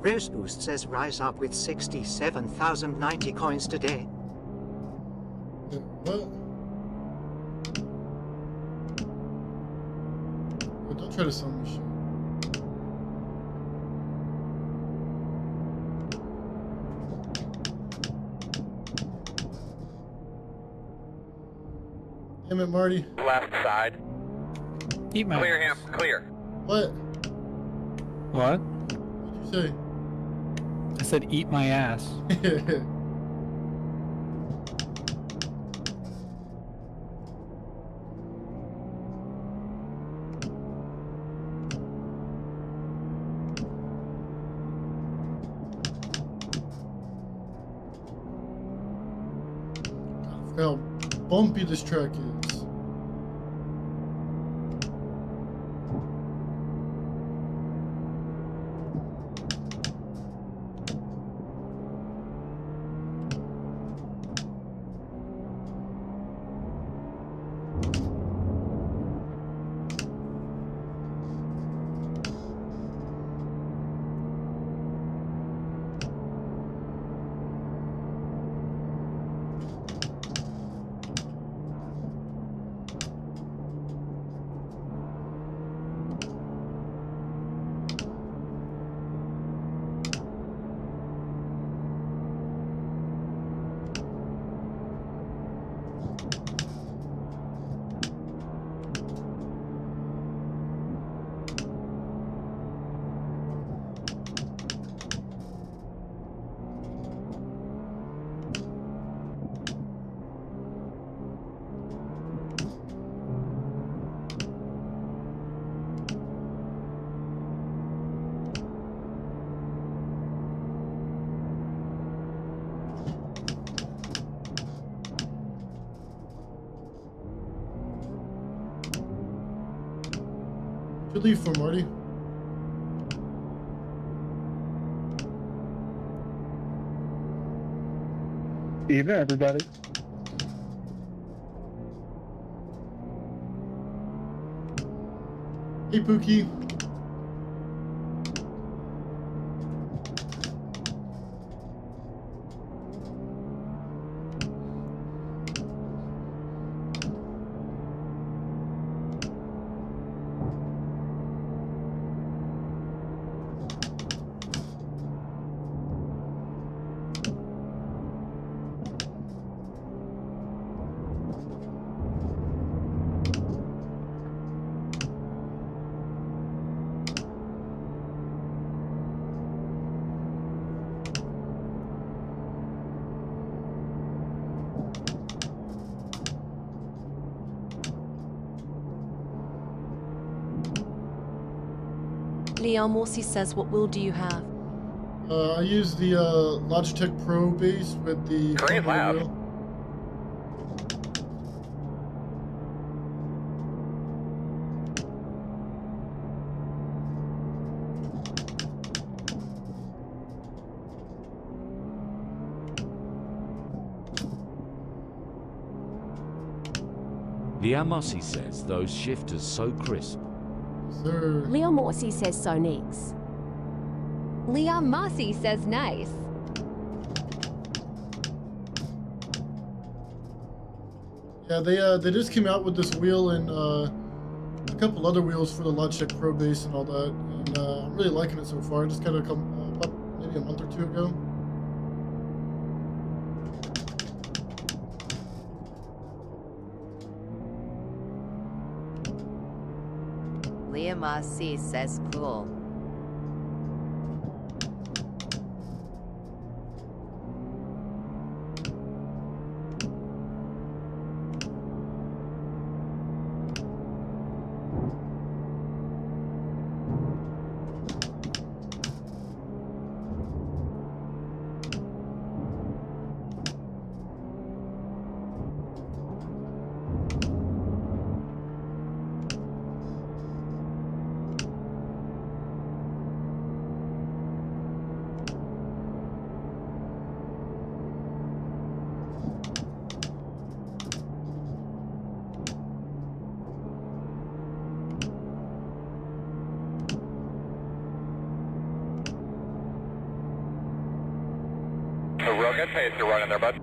Race Boost says rise up with 67,090 coins today. What? Oh, don't try to sell me shit. Damn it, Marty. Left side. Eat my Clear ass. him. Clear. What? What? What'd you say? I said eat my ass. How bumpy this track is. you leave for, Marty? Evening, everybody. Hey, Pookie. Leon Morsi says, what wheel do you have? I use the Logitech Pro base with the Great front lab. wheel. Liamosi says those shifters so crisp. Sir. Leon Morsi says so next. Leon Mossy says nice. Yeah, they just came out with this wheel and a couple other wheels for the Logitech Pro base and all that, and I'm really liking it so far. I just got it about maybe a month or two ago. Liam Mossy says cool. A real good pace you're running there, bud.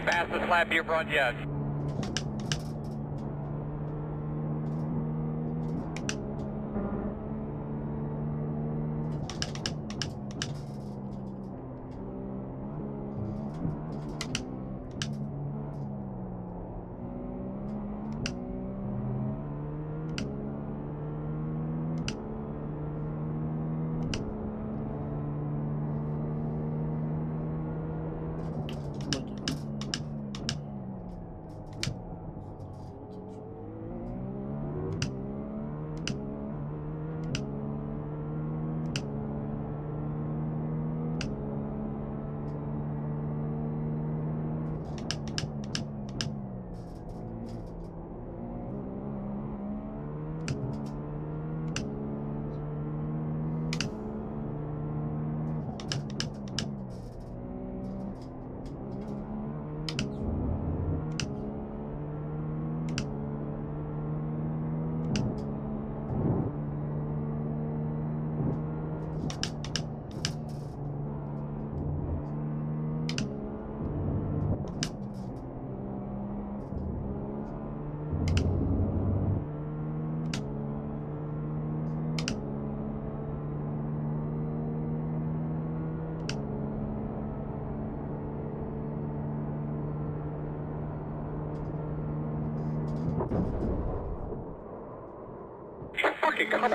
Fastest lap you've run yet. Fucking come on.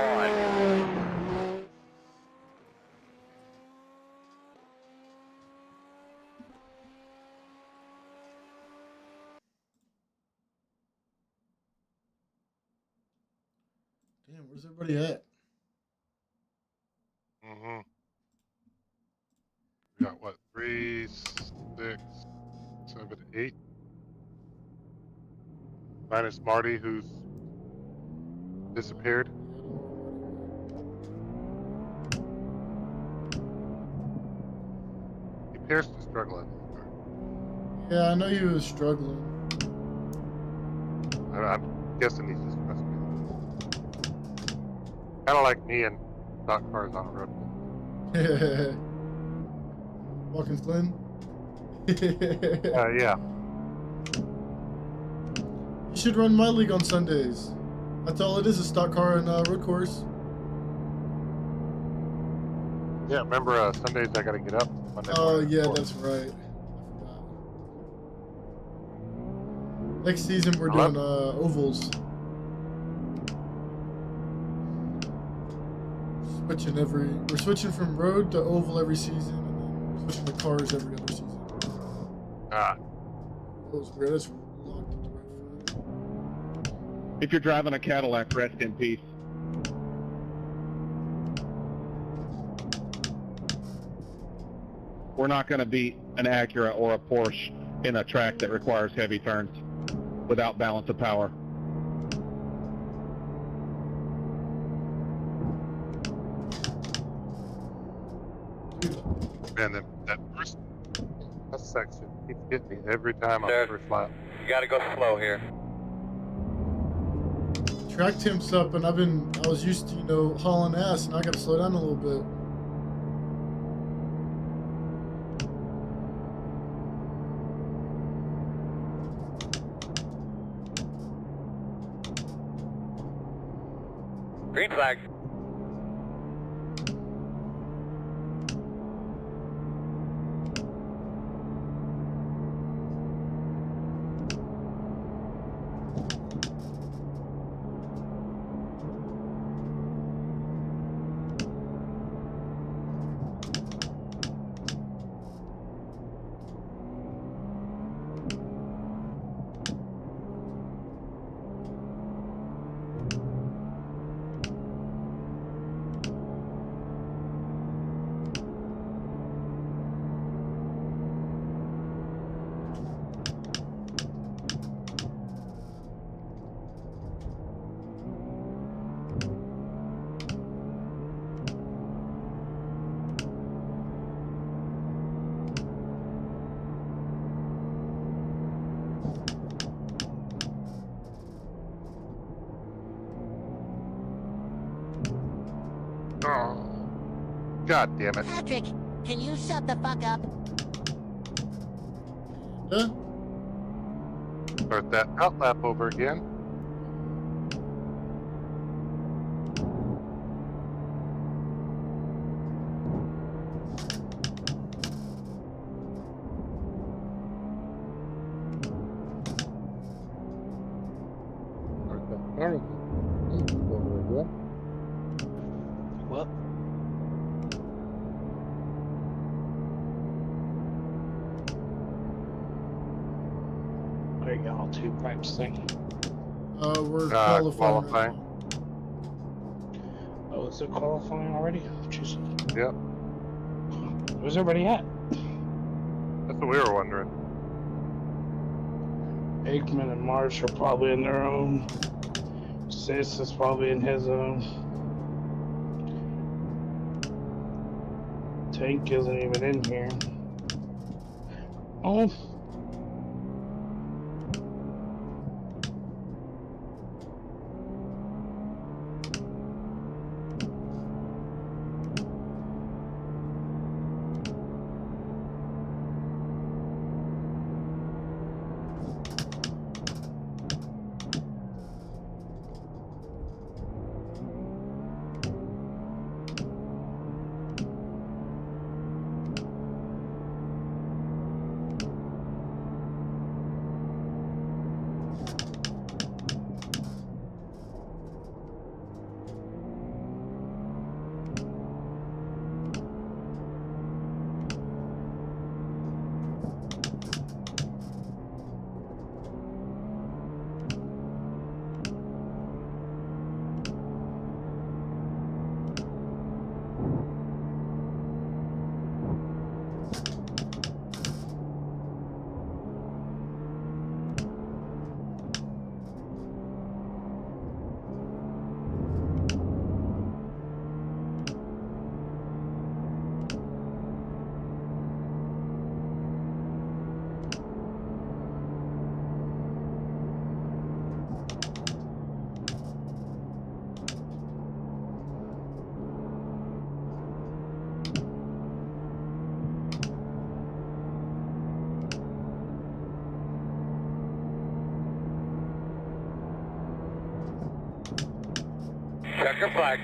Damn, where's everybody at? Mm-hmm. We got what? 3, 6, 7, 8. Minus Marty, who's disappeared. He appears to struggle in this car. Yeah, I know he was struggling. I'm guessing he's just frustrated. Kind of like me and stock cars on a road. Watkins Glen? Yeah. You should run my league on Sundays. That's all it is, a stock car and road course. Yeah, remember Sundays I gotta get up. Monday Oh, morning, yeah, 4. that's right. I forgot. Next season, we're Hello? doing ovals. We're switching from road to oval every season, and then we're switching to cars every other season. Ah, That was weird. That's locked at the right front. If you're driving a Cadillac, rest in peace. We're not going to beat an Acura or a Porsche in a track that requires heavy turns without balance of power. man, that first section keeps getting me every time on Sure. the first lap. You gotta go slow here. Track temps up, and I was used to, hauling ass, and I got to slow down a little bit. Green flag. Oh, God damn it. Patrick, can you shut the fuck up? Huh? Start that out lap over again. Start that car over again. What? There you go, 2 pipes thing. We're qualifying. Qualifying. Oh, is it qualifying already? Jeez. Yep. Where's everybody at? That's what we were wondering. Aikman and Marsh are probably in their own. Sis is probably in his own. Tank isn't even in here. Oh. Checker flag.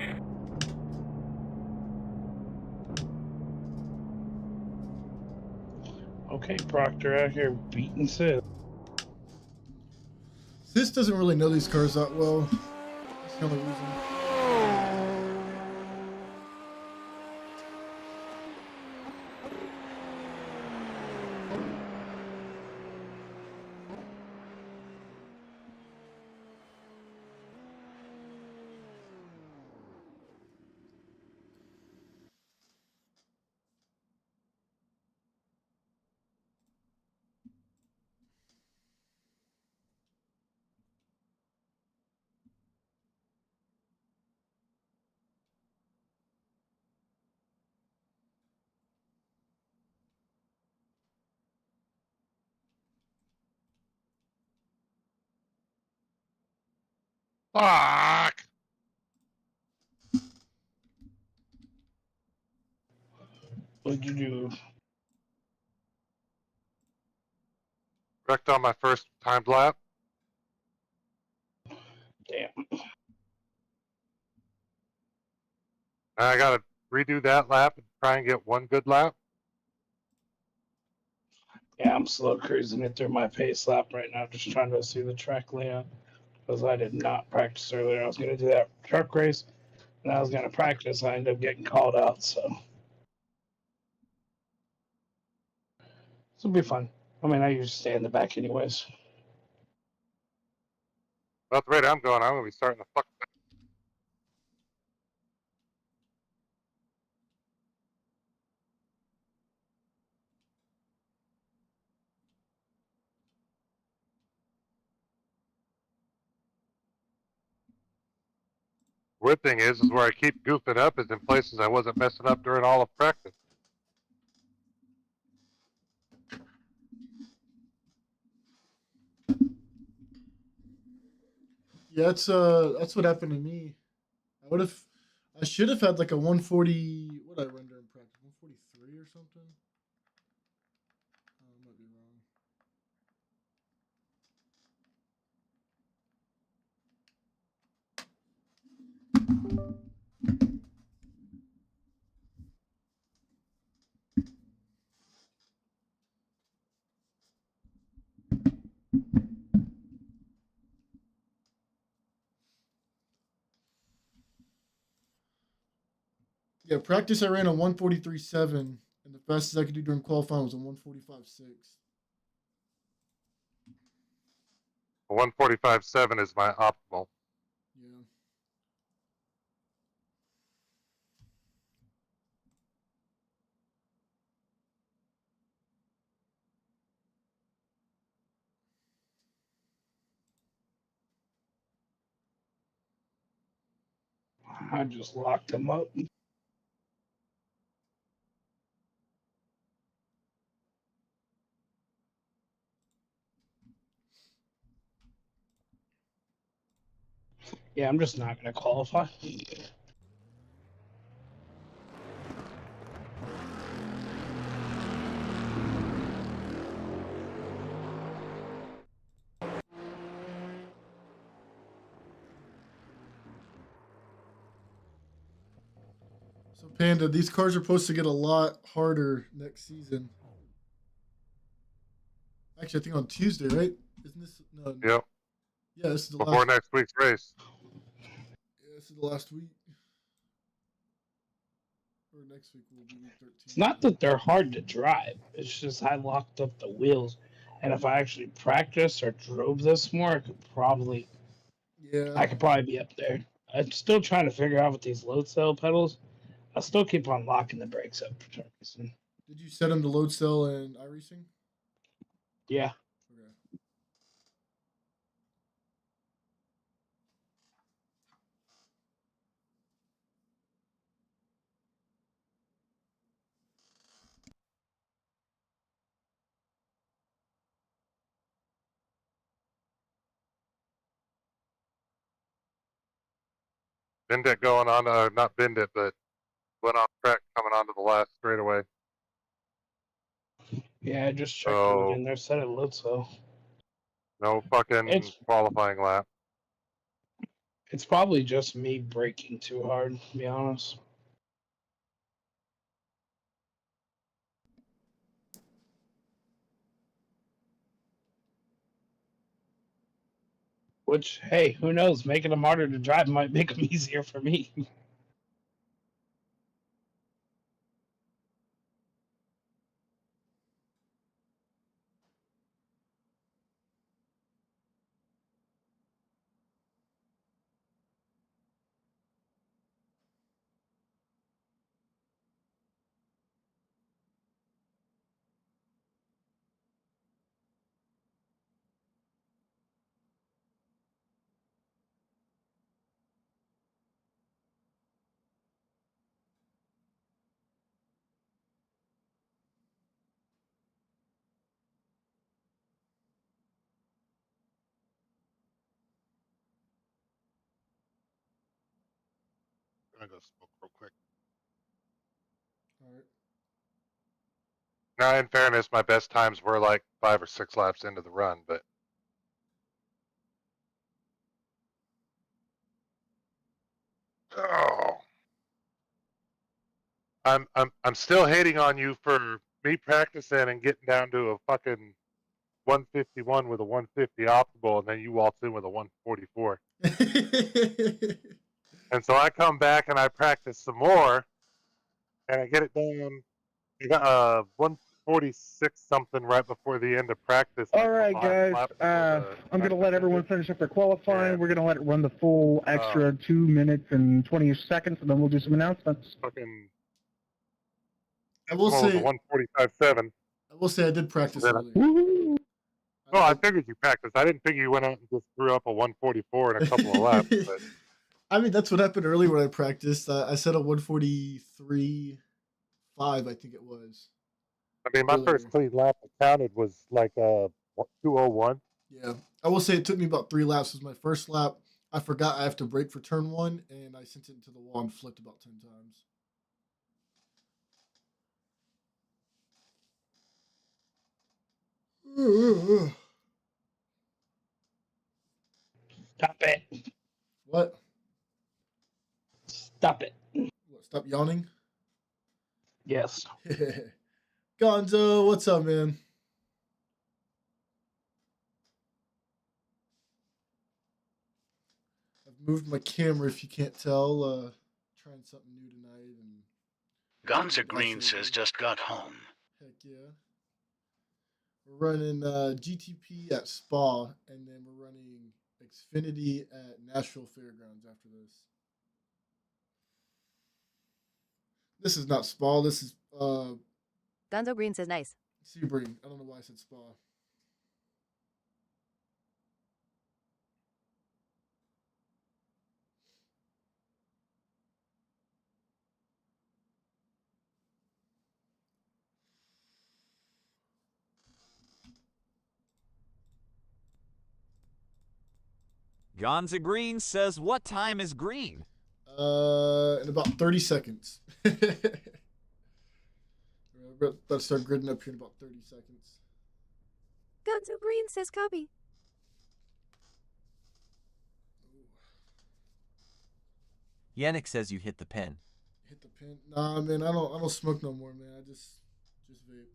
Okay, Proctor out here beating Sid. Sis doesn't really know these cars that well. That's the only reason. Fuck! What'd you do? Wrecked on my first timed lap. Damn. I gotta redo that lap and try and get one good lap. Yeah, I'm slow cruising it through my pace lap right now, just trying to see the track layout. Because I did not practice earlier. I was going to do that truck race, and I was going to practice. I ended up getting called out, so this will be fun. I mean, I usually stay in the back anyways. About the rate I'm gonna be starting the fuck. Weird thing is where I keep goofing up is in places I wasn't messing up during all of practice. Yeah, that's what happened to me. I should have had like a 140. What did I run during practice? 143 or something. I might be wrong. Yeah, practice I ran a 143.7, and the fastest I could do during qualifying was a 145.6. 145.7 is my optimal. Yeah. I just locked him up. Yeah, I'm just not going to qualify. So Panda, these cars are supposed to get a lot harder next season. Actually, I think on Tuesday, right? Isn't this no? Yep. Yeah, this is the Before last. next week's race. Yeah, this is the last week. Or next week will be week 13. It's not that they're hard to drive. It's just I locked up the wheels. And if I actually practiced or drove this more, I could probably be up there. I'm still trying to figure out with these load cell pedals. I still keep on locking the brakes up for some reason. Did you set them to load cell and iRacing? Yeah. Okay. Bendit going on, not Bendit, but went off track coming onto the last straightaway. Yeah, I just checked it in there, set it load cell. No fucking qualifying lap. It's probably just me braking too hard, to be honest. Which, hey, who knows? Making them harder to drive might make them easier for me. I'm gonna go smoke real quick. All right. Now, in fairness, my best times were like 5 or 6 laps into the run, but oh, I'm still hating on you for me practicing and getting down to a fucking 151 with a 150 optimal, and then you waltz in with a 144. And so I come back and I practice some more, and I get it down. I got 146 something right before the end of practice. All right, guys. I'm going to let everyone finish up their qualifying. Yeah. We're going to let it run the full extra 2 minutes and 20 seconds, and then we'll do some announcements. Fucking. I will say 145.7. I will say I did practice earlier. Woo-hoo. Oh, I figured you practiced. I didn't figure you went out and just threw up a 144 in a couple of laps. But I mean, that's what happened earlier when I practiced. I set a 143.5, I think it was. I mean, my first clean lap that counted was like 201. Yeah, I will say it took me about 3 laps. It was my first lap. I forgot I have to brake for turn 1, and I sent it into the wall and flipped about 10 times. Stop it. What? Stop it. What, stop yawning? Yes. Gonzo, what's up, man? I've moved my camera, if you can't tell. Trying something new tonight. And Gonza Green says just got home. Heck yeah. We're running GTP at Spa, and then we're running Xfinity at Nashville Fairgrounds after this. This is not Spa. This is Gonzo Green says nice. Sebring. I don't know why I said Spa. Gonza Green says, what time is green? In about 30 seconds. Let's start gridding up here in about 30 seconds. Gonzo Green says copy. Yannick says you hit the pin. Hit the pin? Nah, man, I don't smoke no more, man. I just vape.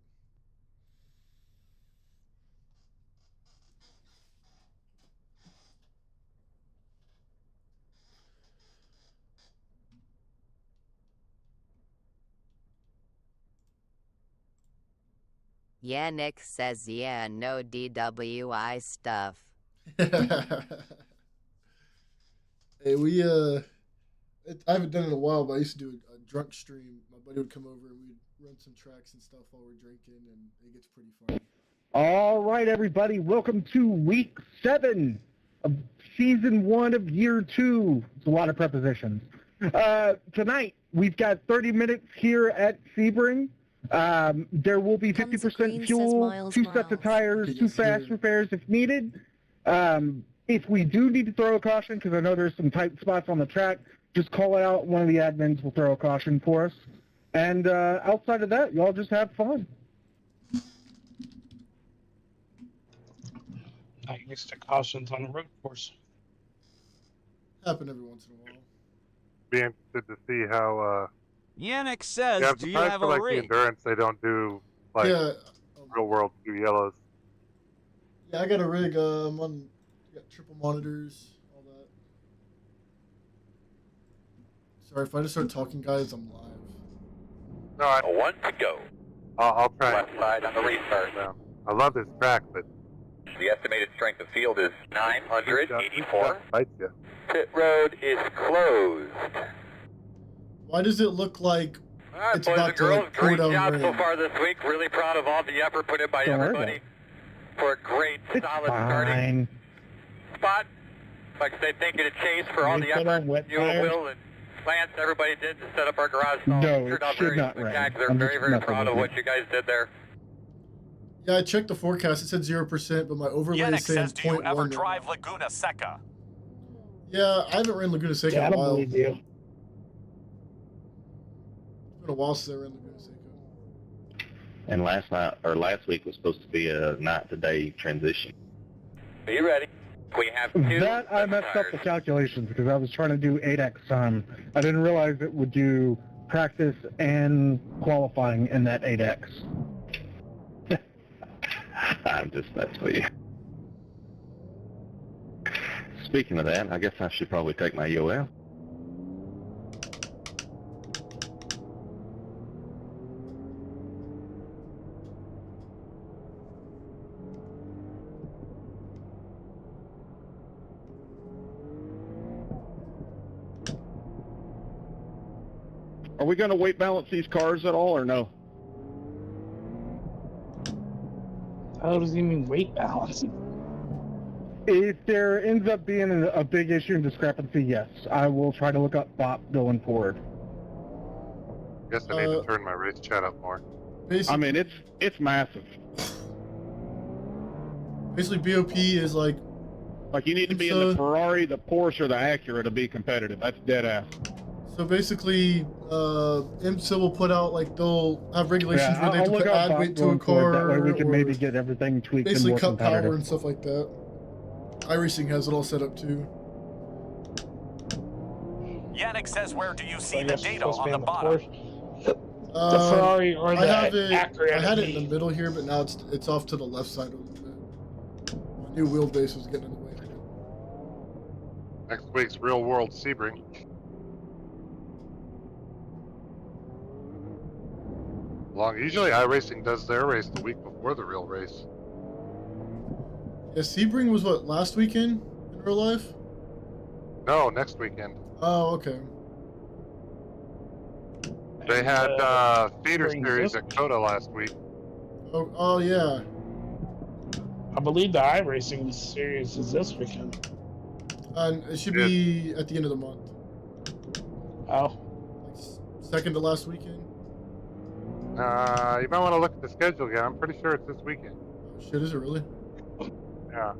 Yeah, Nick says yeah, no DWI stuff. Hey, I haven't done it in a while, but I used to do a drunk stream. My buddy would come over and we'd run some tracks and stuff while we're drinking, and it gets pretty funny. All right, everybody. Welcome to week 7 of season 1 of year 2. It's a lot of prepositions. Tonight, we've got 30 minutes here at Sebring. There will be 50% fuel, 2 sets of tires, 2 fast repairs if needed. If we do need to throw a caution, because I know there's some tight spots on the track, just call it out. One of the admins will throw a caution for us. And outside of that, y'all just have fun. Not used to cautions on a road course. Happen every once in a while. Be interested to see how. Yannick says, Yeah, I'm do you surprised have for a like the rig? endurance they don't do like real world 2 yellows. Yeah, I got a rig. I'm on. Got triple monitors, all that. Sorry if I just start talking, guys. I'm live. No, I, 1 to go. I'll try. Left side on the restart. I love this track, but The estimated strength of field is 984. Bites you. Pit road is closed. Why does it look like Alright, it's boys about and to girls, like, pour great down job rain? so far this week. Really proud of all the effort put in by everybody for a great, solid starting spot. I'd like to say thank you to Chase for all the effort you and Will and Lance, everybody did to set up our garage. No, it turned out should very not rain. spectacular. I'm Very, just very messing proud with of you. what you guys did there. Yeah, I checked the forecast. It said 0%, but my overlay Yannick is saying says, do you 0.1. ever drive Laguna Seca? Yeah, I haven't ran Laguna Seca Yeah, I in a don't while. believe you. It's been a while since I ran Laguna Seca. And last week was supposed to be a night-to-day transition. Be ready. We have 2 That I messed up the calculations because I was trying to do 8x time. I didn't realize it would do practice and qualifying in that 8x. I'm just messing with you. Speaking of that, I guess I should probably take my UL. Are we going to weight balance these cars at all, or no? How does he mean weight balance? If there ends up being a big issue and discrepancy, yes, I will try to look up BOP going forward. Guess I need to turn my race chat up more. I mean, it's massive. Basically, BOP is like you need to be in the Ferrari, the Porsche, or the Acura to be competitive. That's dead ass. So basically, IMSA will put out they'll have regulations where they have to put add weight to a car. That way we can maybe get everything tweaked and basically more cut competitive. power and stuff like that. iRacing has it all set up too. Yannick says, where do you see I the guess data it's supposed to on be the on the bottom? The Ferrari or the Acura? I had it in the middle here, but now it's off to the left side a little bit. My new wheelbase was getting in the way. Next week's real world Sebring. Usually iRacing does their race the week before the real race. Yeah, Sebring was what, last weekend in real life? No, next weekend. Oh, okay. They had feeder series at Coda last week. Oh yeah. I believe the iRacing series is this weekend. And it should be at the end of the month. Oh. Second to last weekend? You might want to look at the schedule again. I'm pretty sure it's this weekend. Oh, shit, is it really? Yeah.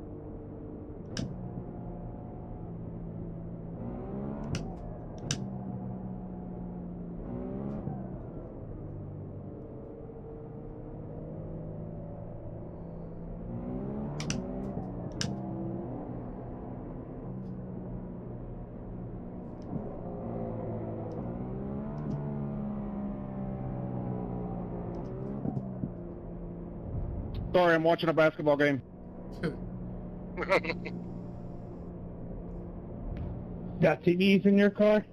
Sorry, I'm watching a basketball game. Got TVs in your car?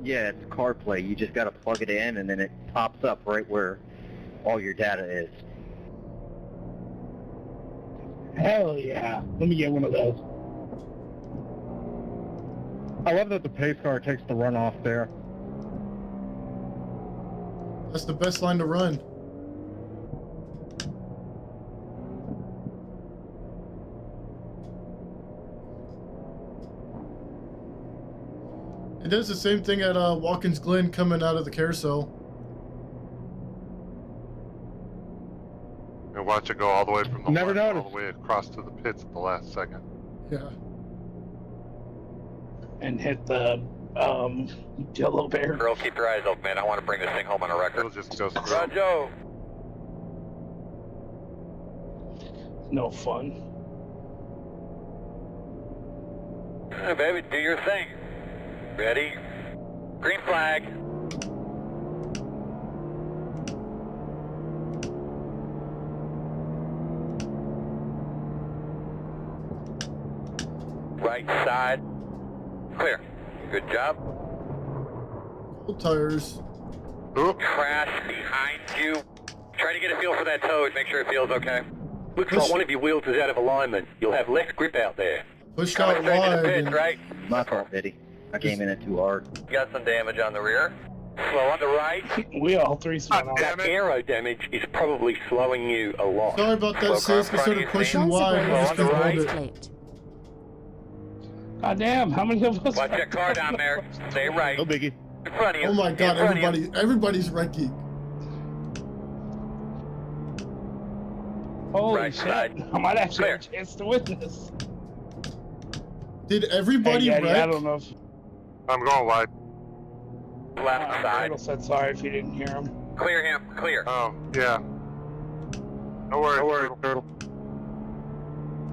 Yeah, it's CarPlay. You just got to plug it in, and then it pops up right where all your data is. Hell yeah. Let me get one of those. I love that the pace car takes the runoff there. That's the best line to run. It does the same thing at Watkins Glen coming out of the carousel. And watch it go all the way from the Never all noticed. the way across to the pits at the last second. Yeah. And hit the yellow bear. Girls, keep your eyes open, man. I want to bring this thing home on a record. It'll just go through. Roger. No fun. Baby, do your thing. Ready? Green flag. Right side. Clear. Good job. Old tires. Crash behind you. Try to get a feel for that toad. Make sure it feels okay. Looks like one of your wheels is out of alignment. You'll have less grip out there. Pushed out Straight to the wide. pitch, right? My fault, Biddy. I came in it too hard. Got some damage on the rear. Slow on the right. We all three spun off. That aero damage is probably slowing you a lot. Sorry about that, sis. I started pushing wide. I just couldn't hold it. God damn, how many of us? Watch that car down there. Stay right. No biggie. In front of you. Oh my god, everybody's wrecking. Holy Right shit. side. I might actually have a chance to win this. Did everybody Hey, Yeti, wreck? I don't know if... I'm going wide. Left side. Turtle said sorry if you didn't hear him. Clear him. Clear. Oh, yeah. No worries, Turtle.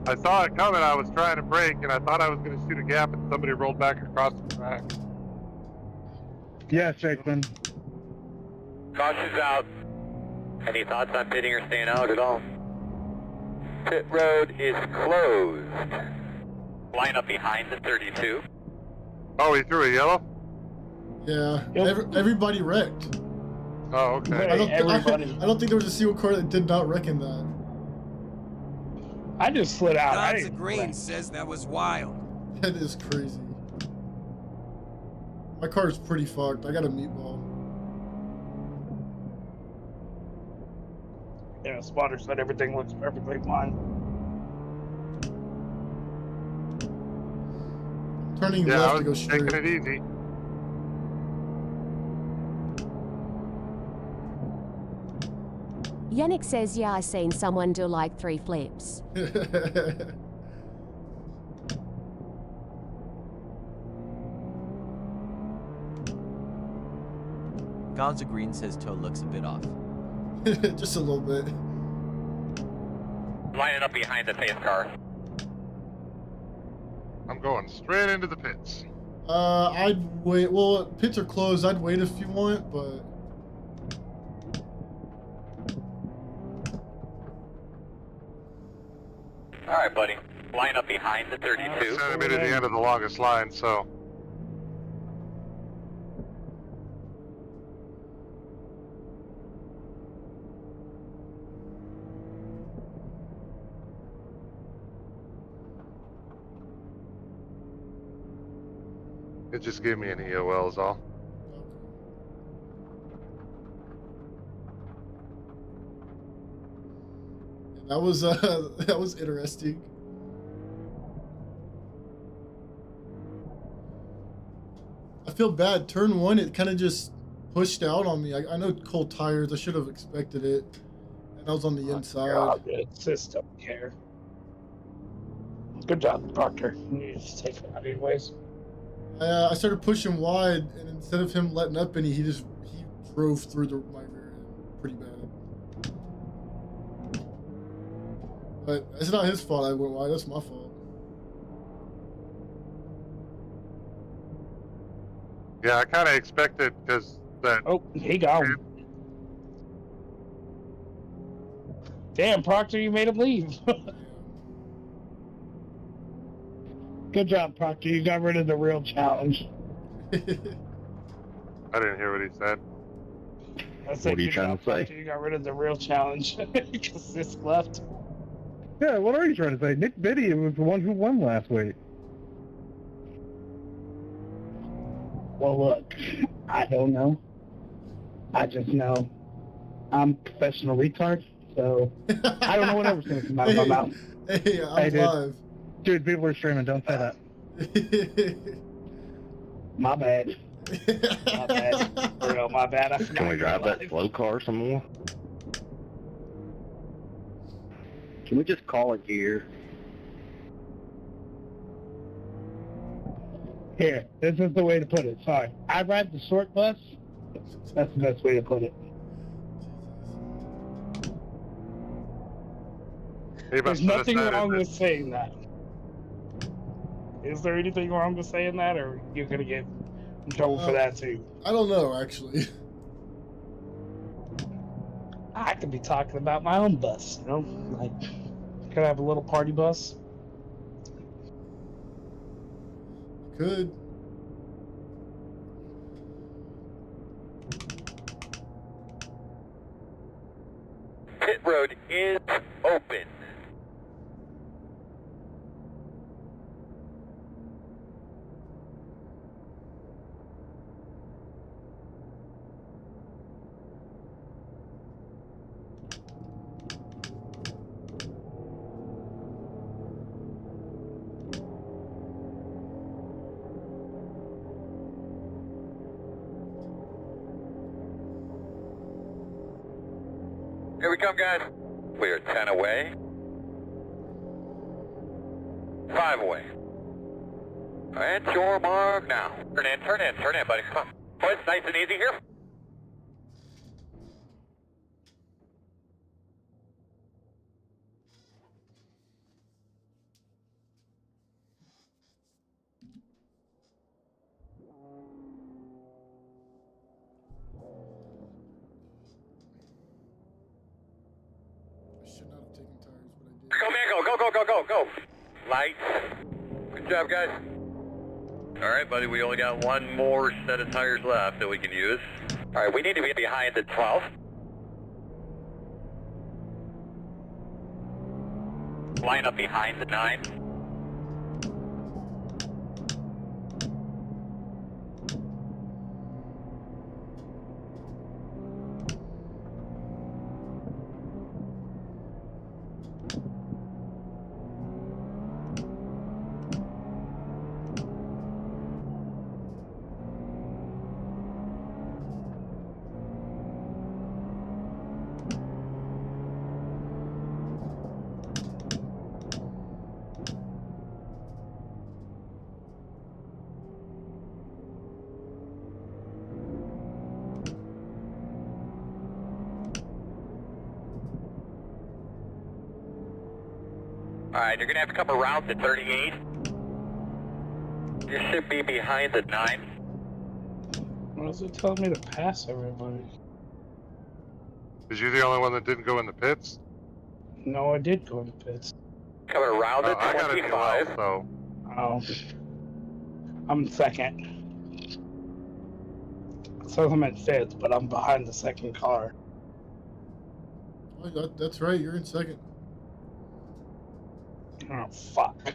I saw it coming, I was trying to brake, and I thought I was going to shoot a gap, and somebody rolled back across the track. Yes, Jackson. Caution's out. Any thoughts on pitting or staying out at all? Pit road is closed. Line up behind the 32. Oh, he threw a yellow? Yeah. Yep. Everybody wrecked. Oh, okay. Hey, I don't think there was a single car that did not wreck in that. I just slid out. God's Green says that was wild. That is crazy. My car is pretty fucked. I got a meatball. Yeah, spotter said everything looks perfectly fine. Turning Yeah, left I to go was straight. taking it easy. Yannick says, yeah, I seen someone do like 3 flips. God's Green says toe looks a bit off. Just a little bit. Lining up behind the pace car. I'm going straight into the pits. I'd wait. Well, pits are closed. I'd wait if you want, but. All right, buddy. Line up behind the 32. Sending me to the end of the longest line, so. It just gave me an EOL is all. That was interesting. I feel bad. Turn 1, it kind of just pushed out on me. I know cold tires. I should have expected it. And I was on the inside. God, just don't care. Good job, Proctor. You just take it out anyways. I started pushing wide, and instead of him letting up any, he drove through my rear end pretty bad. But it's not his fault I went wide, that's my fault. Yeah, I kind of expected because that. Oh, he got him. Damn, Proctor, you made him leave. Good job, Proctor. You got rid of the real challenge. I didn't hear what he said. What are you trying to say? You got rid of the real challenge because this left. Yeah, what are you trying to say? Nick Biddy was the one who won last week. Well, look, I don't know. I just know I'm a professional retard, so I don't know whatever's going to come out of my mouth. Hey, I'm live. Dude, people are streaming. Don't say that. My bad. My bad. For real, my bad. Can we drive that slow car some more? Can we just call it here? Here, this is the way to put it. Sorry. I ride the short bus. That's the best way to put it. There's nothing wrong with saying that. Is there anything wrong with saying that, or you're gonna get in trouble for that too? I don't know, actually. I could be talking about my own bus, you know? Like, could I have a little party bus? Could. Pit road is open. Here we come, guys. We are 10 away. 5 away. And your mark now. Turn in, buddy. Come on. Boys, nice and easy here. Go, man, go. Lights. Good job, guys. All right, buddy, we only got one more set of tires left that we can use. All right, we need to be behind the 12. Line up behind the 9. All right, you're going to have to come around the 38. You should be behind the 9. Why is it telling me to pass everybody? Is you the only one that didn't go in the pits? No, I did go in the pits. Coming around the 25. I got an EOL, so... Oh. I'm second. So I'm in 5th, but I'm behind the second car. Oh, that's right, you're in second. Oh, fuck.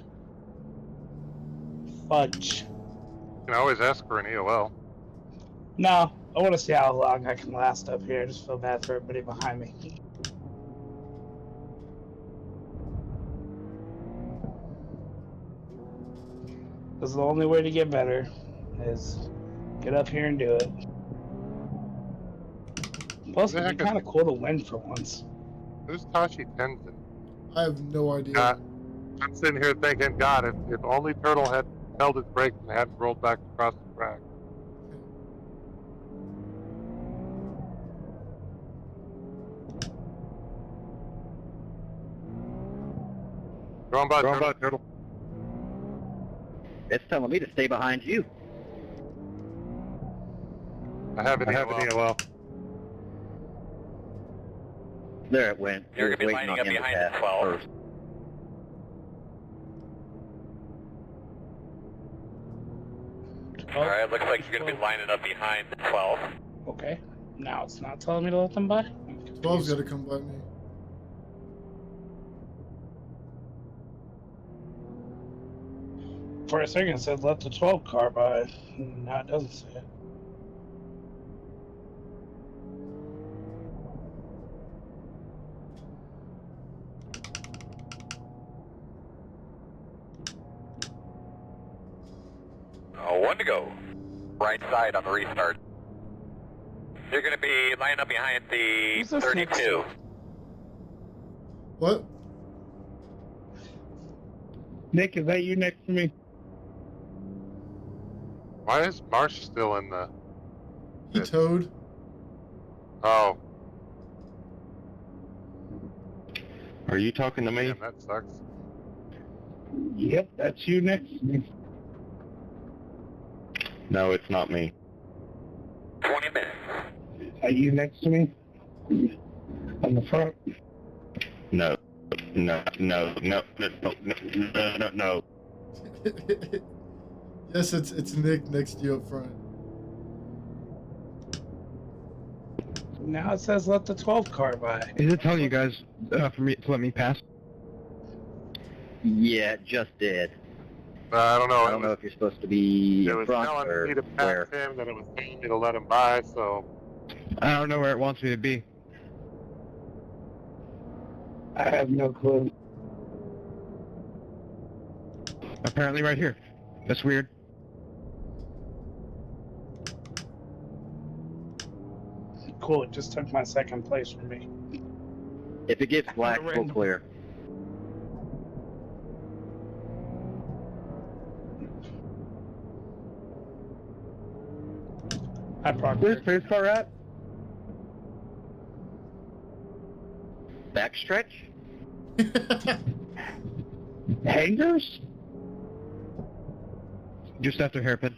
Fudge. You can always ask for an EOL. No, I want to see how long I can last up here. I just feel bad for everybody behind me. Because the only way to get better is get up here and do it. Plus, it'd be kind of cool to win for once. Who's Tashi Tenzin? I have no idea. I'm sitting here thinking, God, if only Turtle had held his brakes and hadn't rolled back across the track. Go on by, Turtle. It's telling me to stay behind you. I have an EOL. There it went. You're going to be lining up behind the 12. First. All right, looks like you're going to be lining up behind the 12. Okay. Now it's not telling me to let them by? 12's got to come by me. For a second it said let the 12 car by. Now it doesn't say it. Oh, 1 to go. Right side on the restart. You're going to be lining up behind the 32. What? Nick, is that you next to me? Why is Marsh still in the... He towed. Oh. Are you talking to me? Damn, that sucks. Yep, that's you next to me. No, it's not me. 20 minutes. Are you next to me? On the front? No. No. Yes, it's Nick next to you up front. Now it says let the 12 car by. Is it telling you guys for me to let me pass? Yeah, it just did. I don't know. I don't know if you're supposed to be It in was front telling or me to pass where. him, then it was telling me to let him by, so... I don't know where it wants me to be. I have no clue. Apparently right here. That's weird. Cool, it just took my second place from me. If it gets black, we'll clear. Where's pace car at? Backstretch? Hangers? Just after hairpin.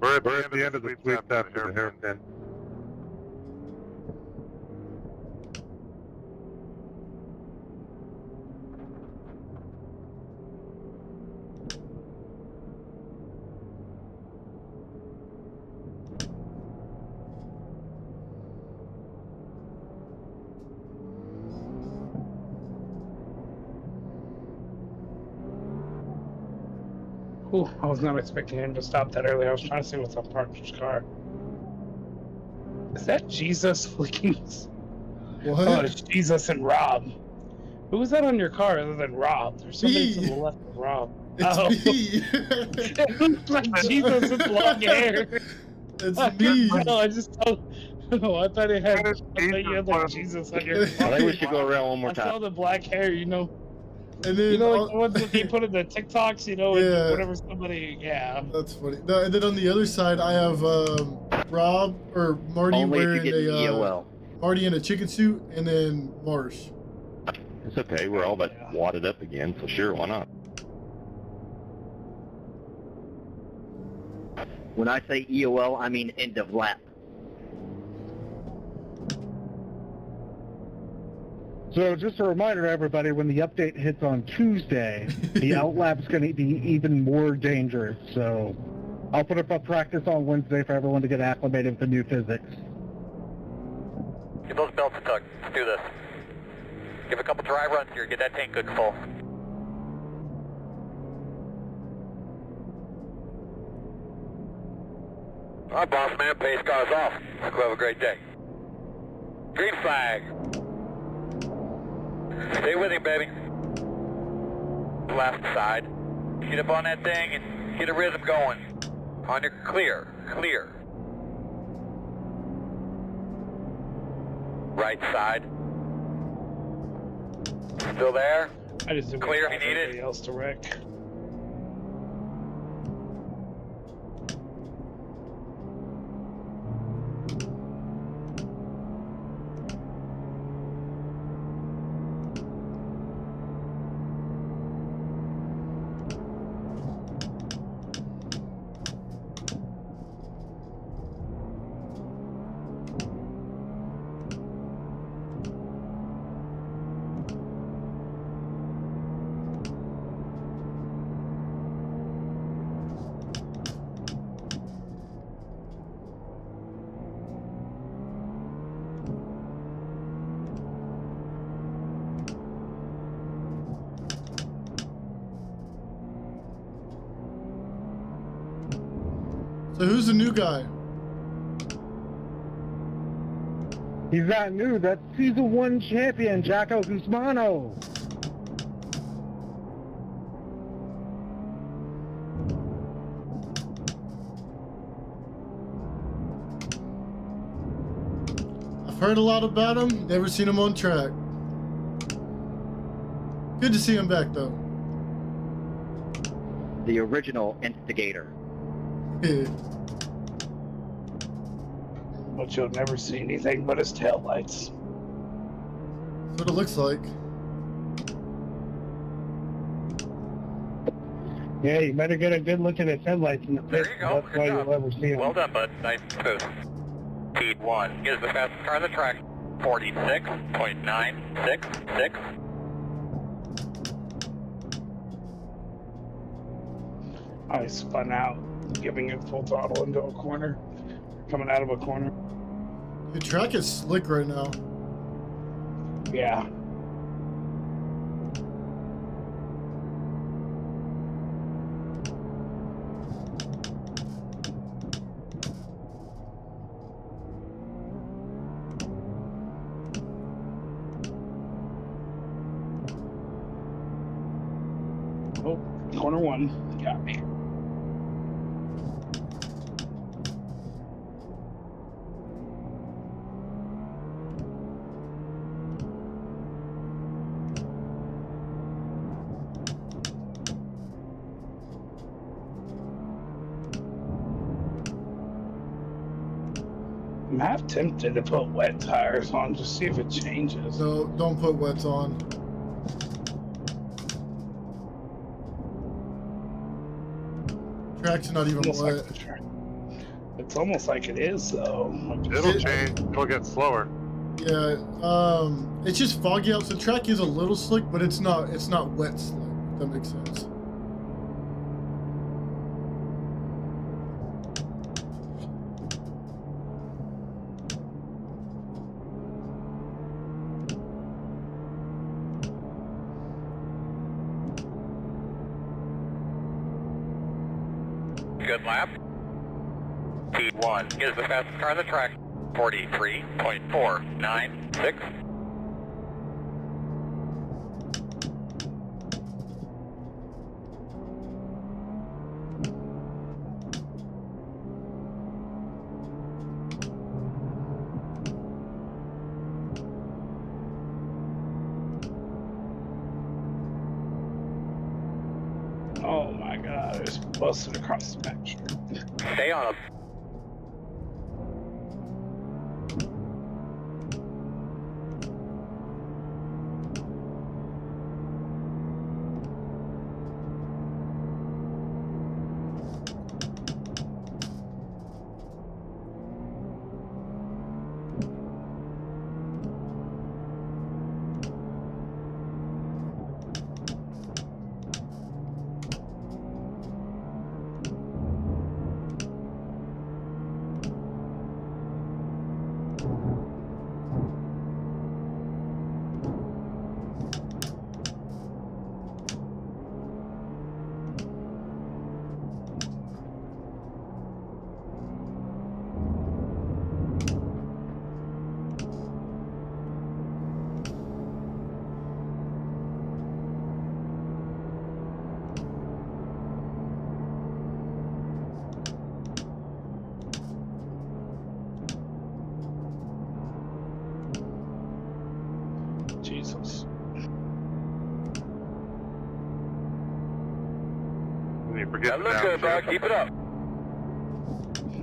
We're at the end of the sweep after the hairpin. Ooh, I was not expecting him to stop that early. I was trying to see what's on Parker's car. Is that Jesus flicking? What? Oh, it's Jesus and Rob. Who was that on your car other than Rob? There's somebody to the left of Rob. It's me. It looks like Jesus with long hair. It's I me. couldn't tell, I just told. Oh, I thought you had like Jesus on your car. I think we should go around one more I saw time. the black hair, you know. And then You know, like the ones that they put in the TikToks, you know, Yeah. whenever somebody, yeah. That's funny. No, and then on the other side, I have Rob or Marty Only if you wearing get a EOL. Marty in a chicken suit, and then Marsh. It's okay. We're all about wadded up again, so sure, why not? When I say EOL, I mean end of lap. So just a reminder to everybody, when the update hits on Tuesday, the outlap's going to be even more dangerous. So I'll put up a practice on Wednesday for everyone to get acclimated with the new physics. Get those belts tucked. Let's do this. Give a couple dry runs here. Get that tank good full. All right, boss man. Pace car's off. Hope you have a great day. Green flag. Stay with him, baby. Left side. Get up on that thing and get a rhythm going. On your clear. Clear. Right side. Still there? I just didn't Clear if want you need it. anybody else to wreck. So who's the new guy? He's not new. That's Season 1 champion, Jacko Guzmano. I've heard a lot about him. Never seen him on track. Good to see him back, though. The original instigator. But you'll never see anything but his taillights. That's what it looks like. Yeah, you better get a good look at its headlights in the pit. There you go. That's why you'll ever see them. Well done, bud. Nice and smooth. Heat 1 is the fastest car on the track. 46.966. I spun out, giving it full throttle into a corner, coming out of a corner. The track is slick right now. Yeah. Oh, corner 1 got me. I'm half tempted to put wet tires on, just see if it changes. No, don't put wets on. Track's not even wet. It's almost like it is, though. It'll change. It'll get slower. Yeah, it's just foggy out. So the track is a little slick, but it's not wet slick, if that makes sense. Good lap. Heat 1 is the fastest car on the track. 43.496. Oh my god, it's busted across the match. Stay on them. Jesus. And you forget That looks good, bro. Keep it up.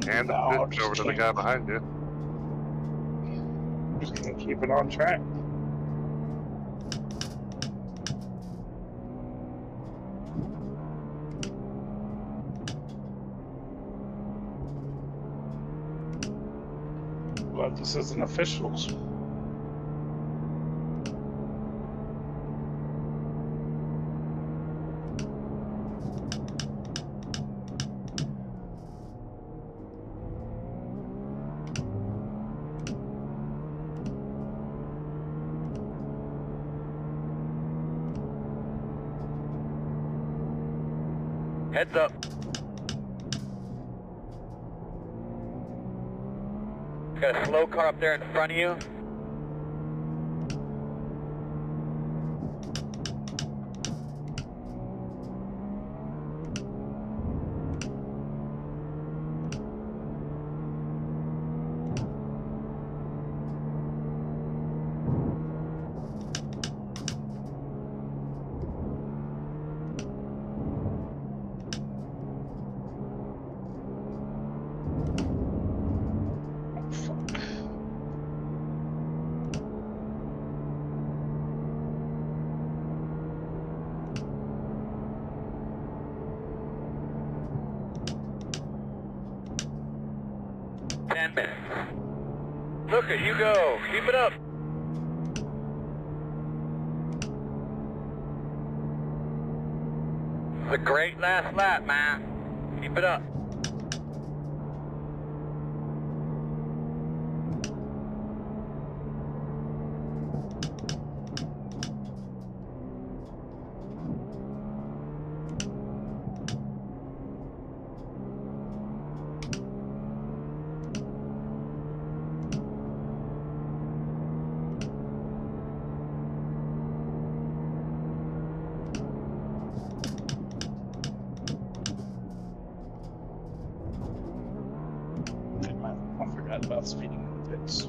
And the pitch over to the guy behind you. Just gonna keep it on track. But this isn't officials. Heads up. Got a slow car up there in front of you. minutes. Luca, you go. Keep it up. It's a great last lap, man. Keep it up. I forgot about speeding in the pits.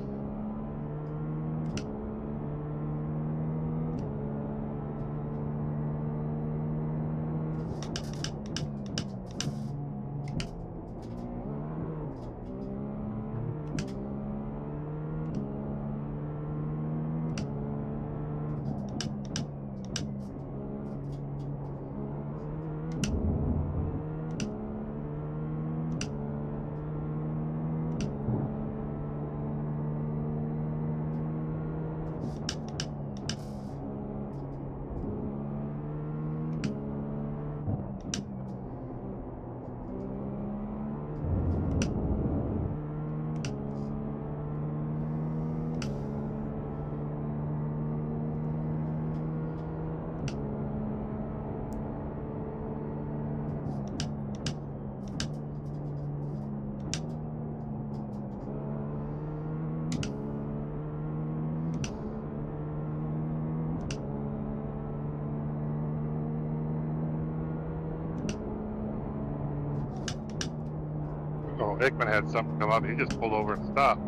Oh, Hickman had something come up. He just pulled over and stopped.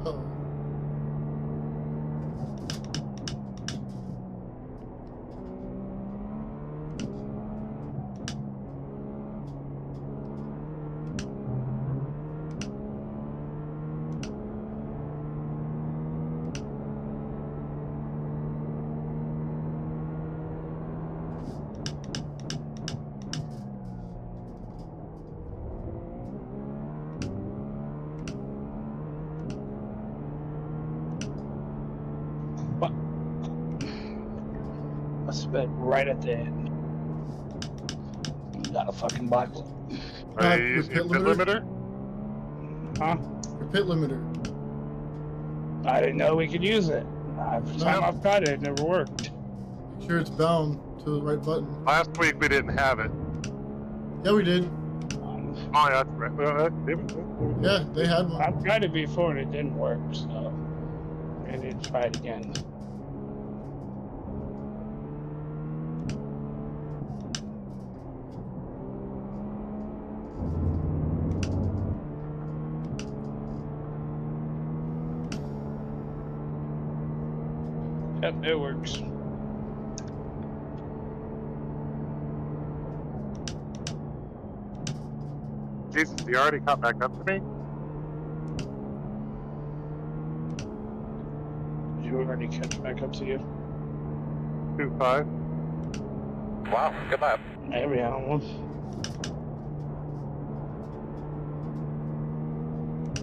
Oh. I sped right at the end. Got a fucking black one. Are you using your pit limiter? Huh? Your pit limiter. I didn't know we could use it. Every time I've tried it, it never worked. Make sure it's bound to the right button. Last week we didn't have it. Yeah, we did. Oh, yeah, that's right. Well, Yeah, they had one. I've tried it before and it didn't work, so I need to try it again. Yep, it works. Jesus, he already caught back up to me? Did you already catch back up to you? 2.5. Wow, good lap. Maybe, I don't know.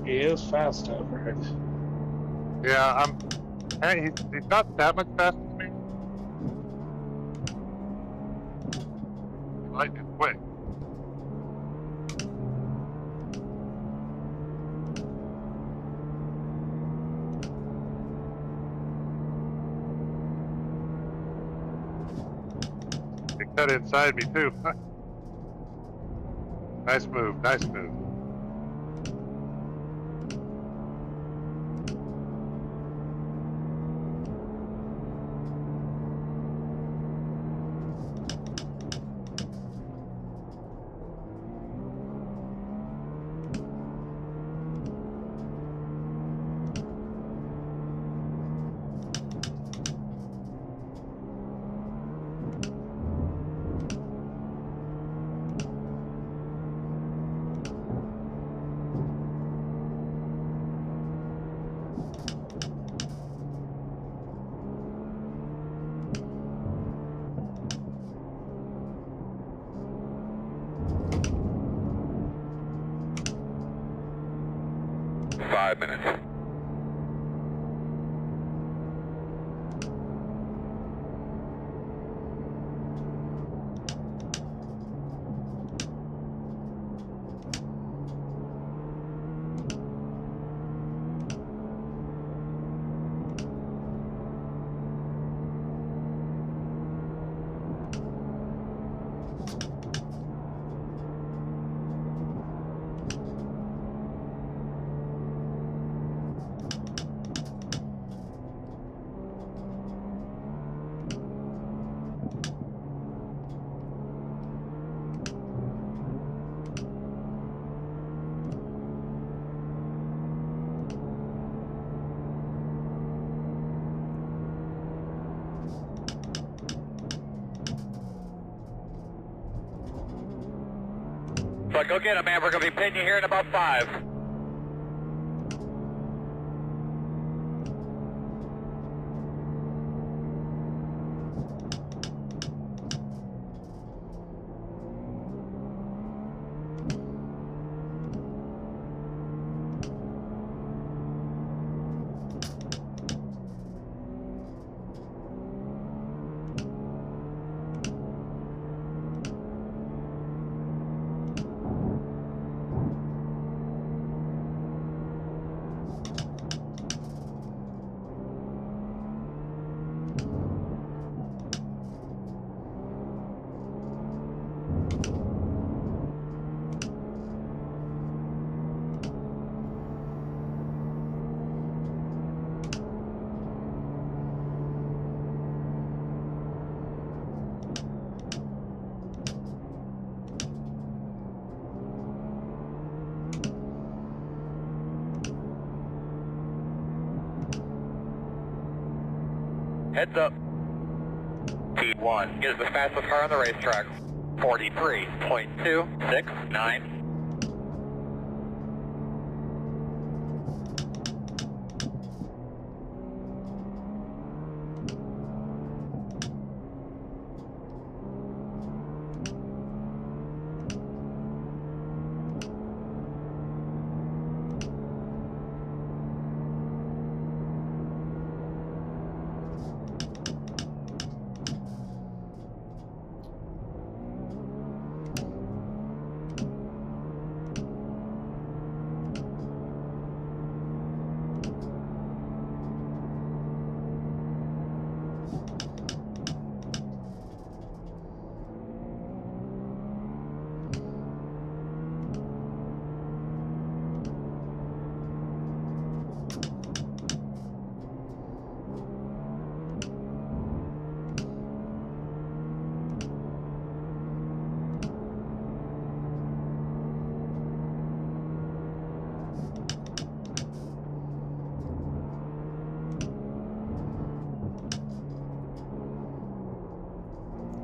He is fast over it. Yeah, he's not that much faster than me. Lightning quick. He cut inside me too. Nice move, nice move. 5 minutes. So go get him, man. We're going to be pitting you here in about 5. Heads up. T1 is the fastest car on the racetrack. 43.269.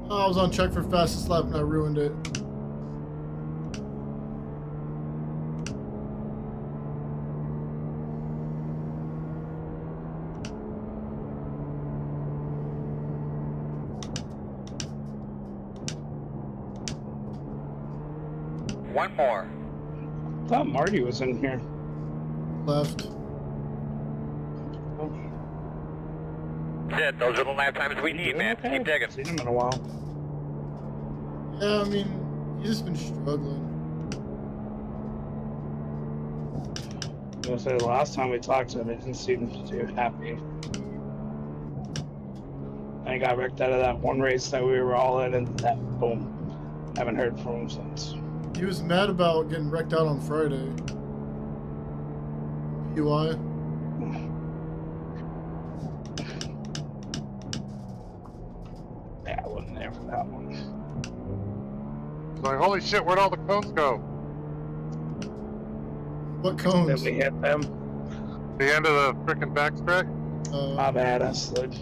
Oh, I was on check for fastest lap and I ruined it. One more. I thought Marty was in here. Left. Shit, those are the lap times we need, man. Okay. Keep digging. Seen him in a while. Yeah, I mean, he's just been struggling. I was gonna say, the last time we talked to him, he didn't seem too happy. I got wrecked out of that one race that we were all in, and that boom. Haven't heard from him since. He was mad about getting wrecked out on Friday. UI. Yeah, I wasn't there for that one. It's like, holy shit, where'd all the cones go? What cones? Did we hit them? The end of the frickin' backtrack? My bad, I slid.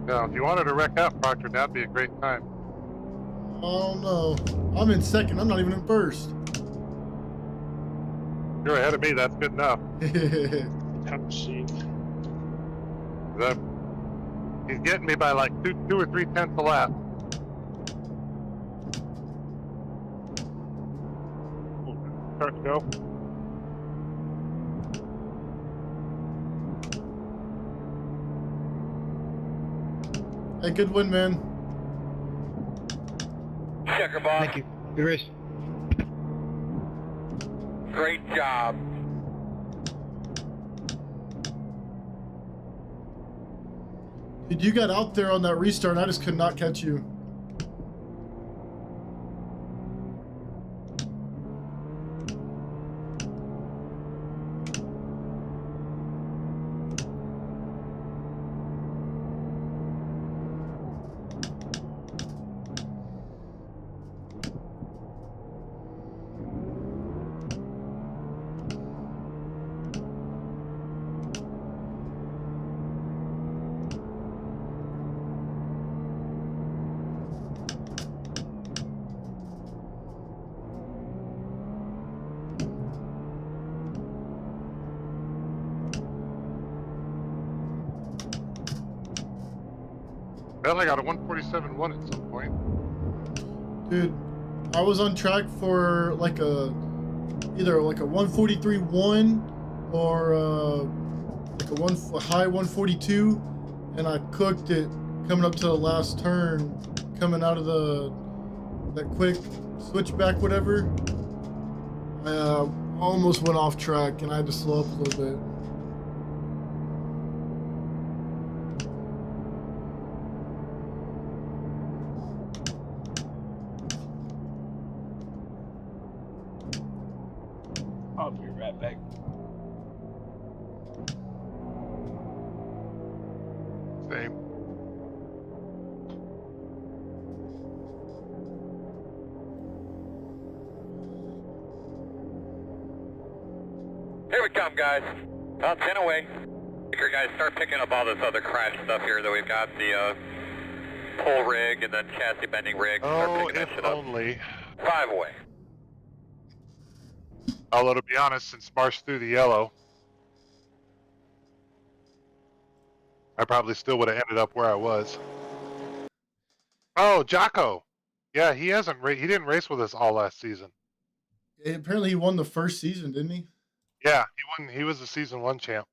Now, if you wanted to wreck out, Proctor, that'd be a great time. Oh no, I'm in second. I'm not even in first. You're ahead of me. That's good enough. He's getting me by like two or 3 tenths a lap. Start to go. Hey, good win, man. Checker boss. Thank you. Good race. Great job. Dude, you got out there on that restart. I just could not catch you. Well, I got a 147.1 at some point. Dude, I was on track for like either like a 143.1 or like a high 142, and I cooked it coming up to the last turn, coming out of that quick switchback, whatever. I almost went off track, and I had to slow up a little bit. I'll be right back. Same. Here we come, guys. Well, 10 away. Here, guys, start picking up all this other crash stuff here that we've got. The pull rig and then chassis bending rig. Oh, if only. 5 away. Although, to be honest, since Marsh threw the yellow, I probably still would have ended up where I was. Oh, Jocko. Yeah, he didn't race with us all last season. Apparently, he won the first season, didn't he? Yeah, he won. He was the season 1 champ.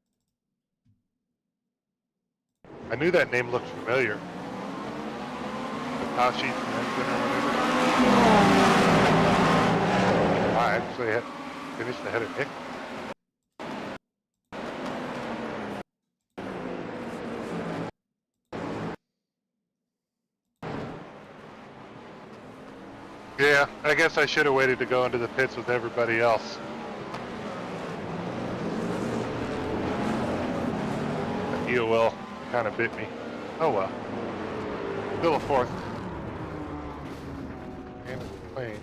I knew that name looked familiar. Tashi or whatever. I actually had finished ahead of Nick. Yeah, I guess I should have waited to go into the pits with everybody else. The EOL kind of bit me. Oh well. Still a 4th. And it's playing.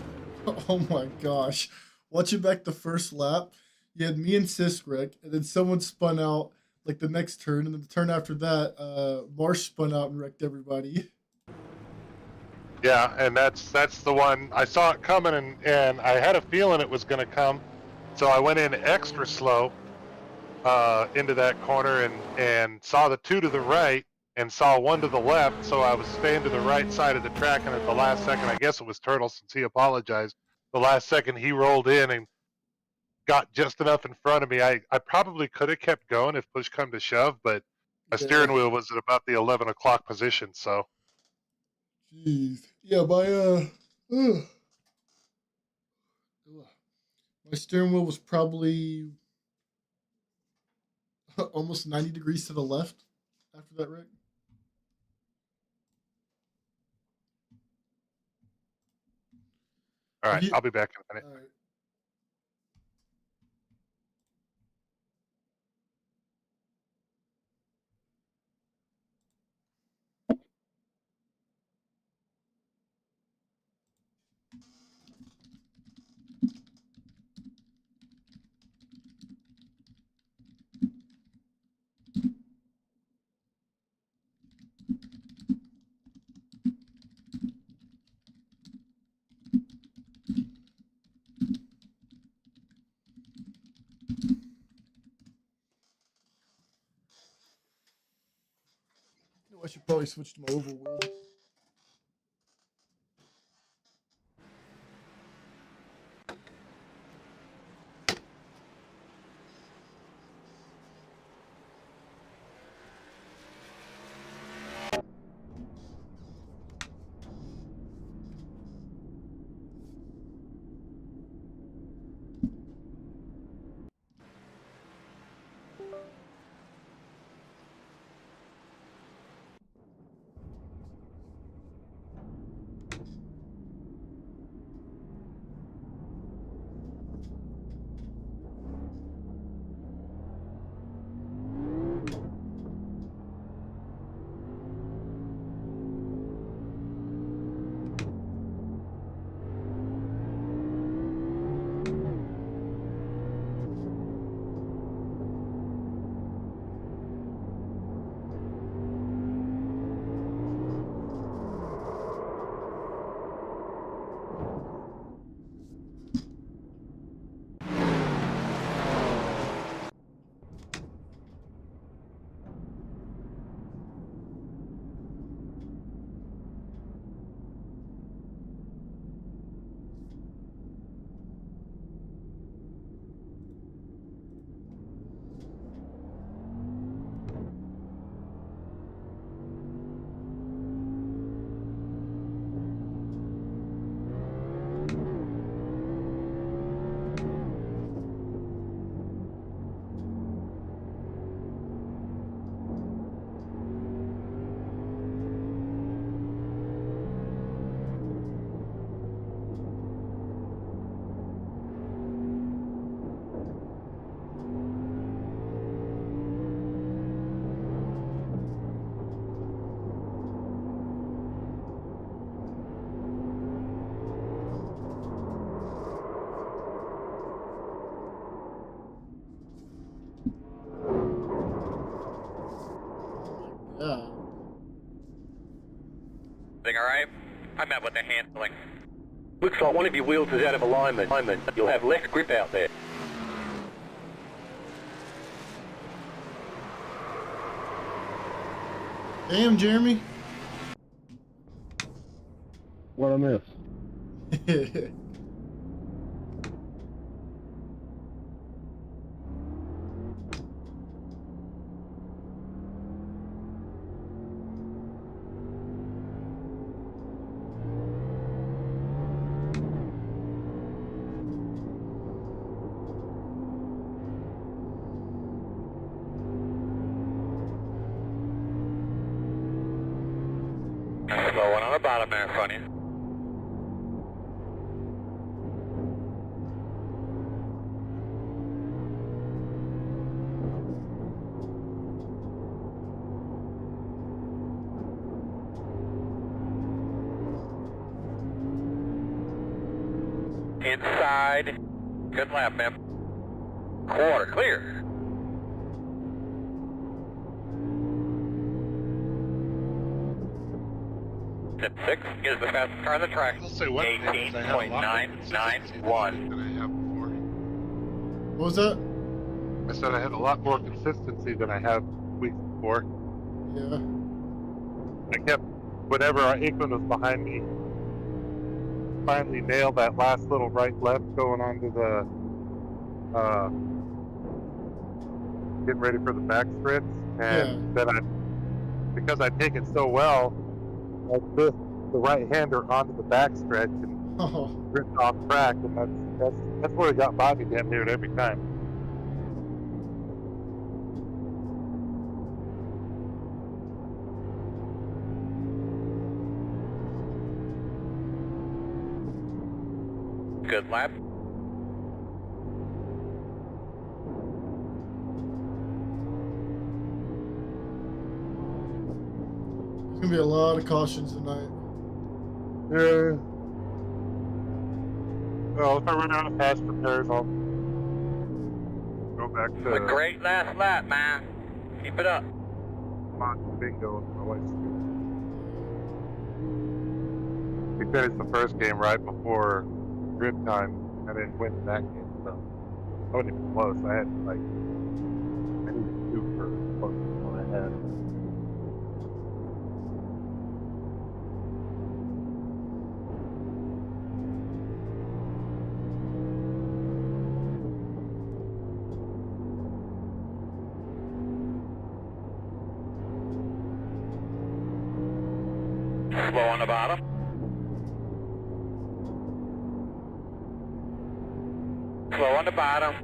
Oh my gosh. Watching back the first lap, you had me and Siskrick, and then someone spun out like the next turn, and then the turn after that, Marsh spun out and wrecked everybody. Yeah, and that's the one. I saw it coming, and I had a feeling it was going to come, so I went in extra slow into that corner and saw the 2 to the right and saw 1 to the left, so I was staying to the right side of the track, and at the last second, I guess it was Turtle since he apologized, the last second he rolled in and got just enough in front of me. I probably could have kept going if push come to shove, but my steering wheel was at about the 11 o'clock position, so. Jeez. Yeah, my steering wheel was probably almost 90 degrees to the left after that wreck. All right, I'll be back in a minute. All right. should probably switch to my oval wheel. Alright? I met with the handling. Looks like one of your wheels is out of alignment. You'll have less grip out there. Damn, Jeremy. What I miss? Slow one on the bottom there in front of you. Inside. Good lap, man. Quarter clear. Tip 6 is the fastest car on the track. 18.991. What was that? I said I had a lot more consistency than I have weeks before. Yeah. I kept, whenever Aikman was behind me, finally nailed that last little right-left going onto the, getting ready for the back stretch. And then because I take it so well, I put the right-hander onto the back stretch and ripped off track, and that's where it got Bobby damn near every time. Good lap. There's gonna be a lot of cautions tonight. Yeah. Well, if I run out of fast repairs, I'll go back to... A great last lap, man. Keep it up. Bingo with my wife's team. We finished the first game right before grid time. I didn't win that game, so I wasn't even close. I had, like, I needed 2 for close to what I had. Slow on the bottom. Slow on the bottom.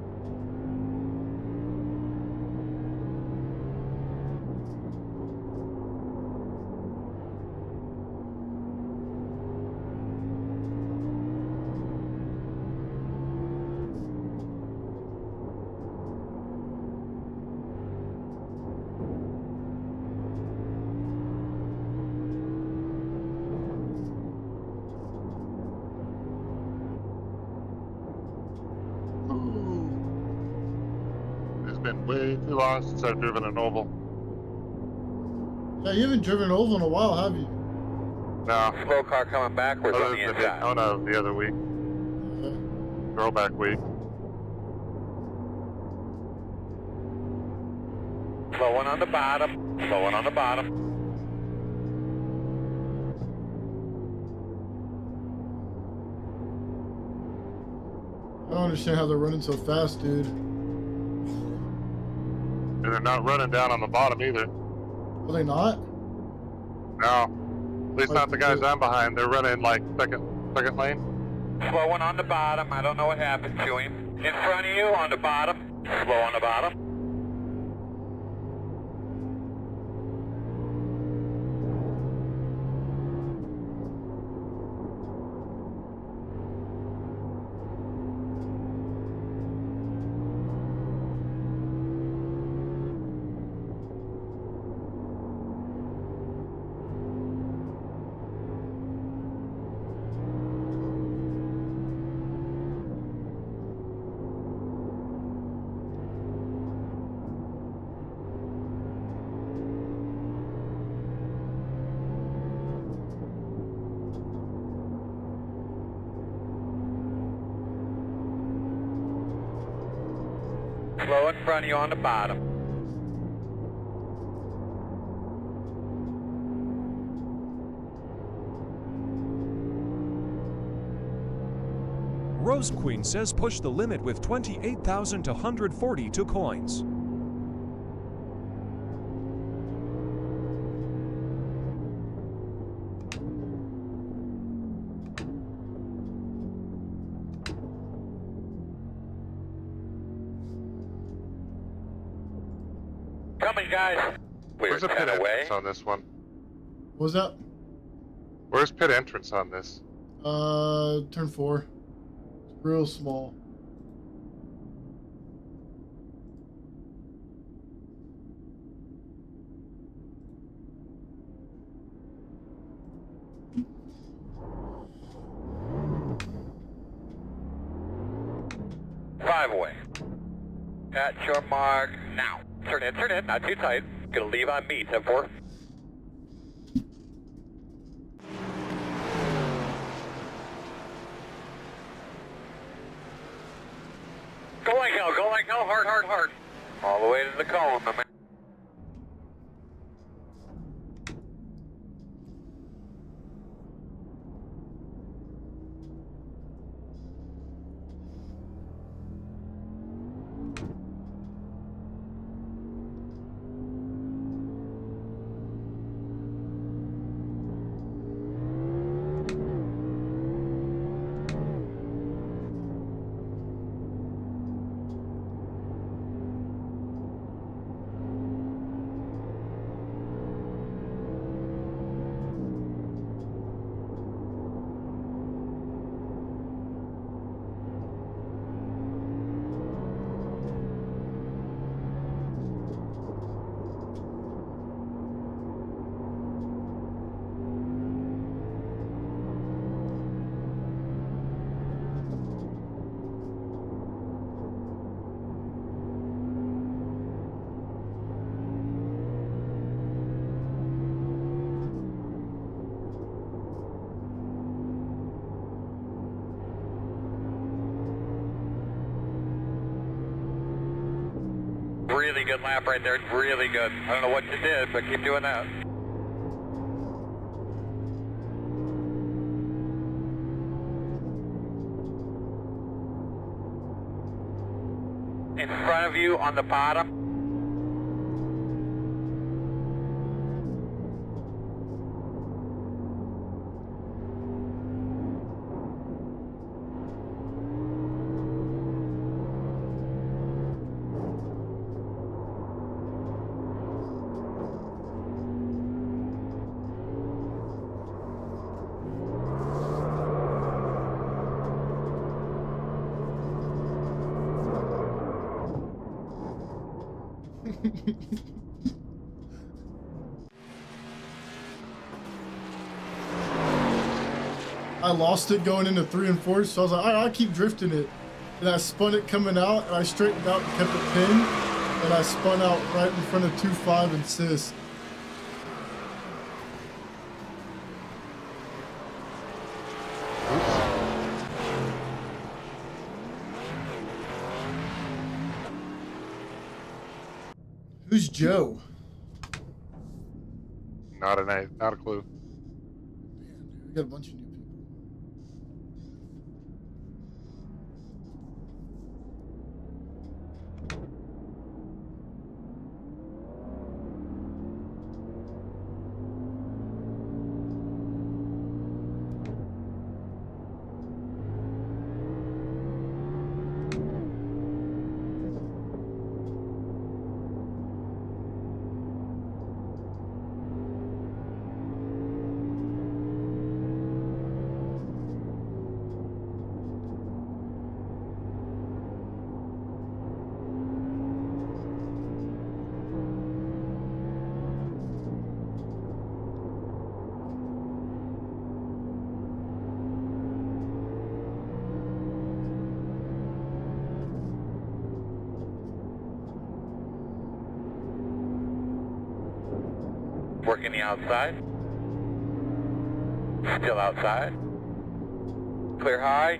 It's been way too long since I've driven an oval. Yeah, you haven't driven an oval in a while, have you? No. Slow car coming backwards on the inside. Oh no, the other week. Throwback week. Slow one on the bottom. Slow one on the bottom. I don't understand how they're running so fast, dude. And they're not running down on the bottom either. Are they not? No. At least not the guys I'm behind. They're running like second lane. Slow one on the bottom. I don't know what happened to him. In front of you on the bottom. Slow on the bottom. Slow in front of you on the bottom. Rose Queen says push the limit with 28,000 to 142 coins. Coming, guys. Where's the pit entrance on this one? What was that? Where's pit entrance on this? Turn 4. It's real small. Five away. At your mark now. Turn in, not too tight. Gonna leave on me, 10-4. Go like hell, hard. All the way to the cone, my man. Really good lap right there, really good. I don't know what you did, but keep doing that. In front of you on the bottom. I lost it going into 3 and 4, so I was like, I'll keep drifting it. And I spun it coming out, and I straightened out and kept it pinned. And I spun out right in front of 2.5 and Sis. Who's Joe? Not a clue. We got a bunch of new people. Working the outside. Still outside. Clear high.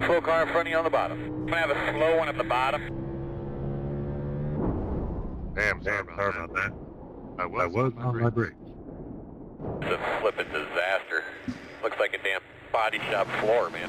Slow car in front of you on the bottom. I'm gonna have a slow one at the bottom. Damn, sorry about that. I was on my brakes. It's a flipping disaster. Looks like a damn body shop floor, man.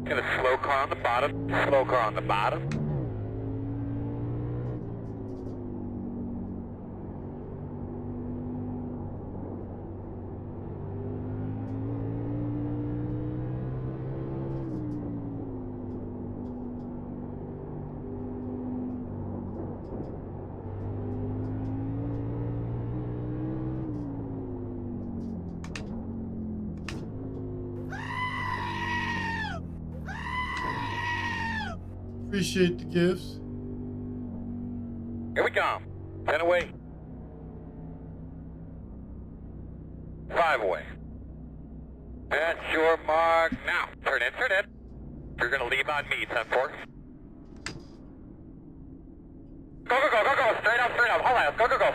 Got a slow car on the bottom. Slow car on the bottom. Appreciate the gifts. Here we come. 10 away. 5 away. At your mark now. Turn in, turn in. You're gonna leave on me, 10-4. Go, go, go, go, go. Straight up, straight up. Hold on. Go, go, go.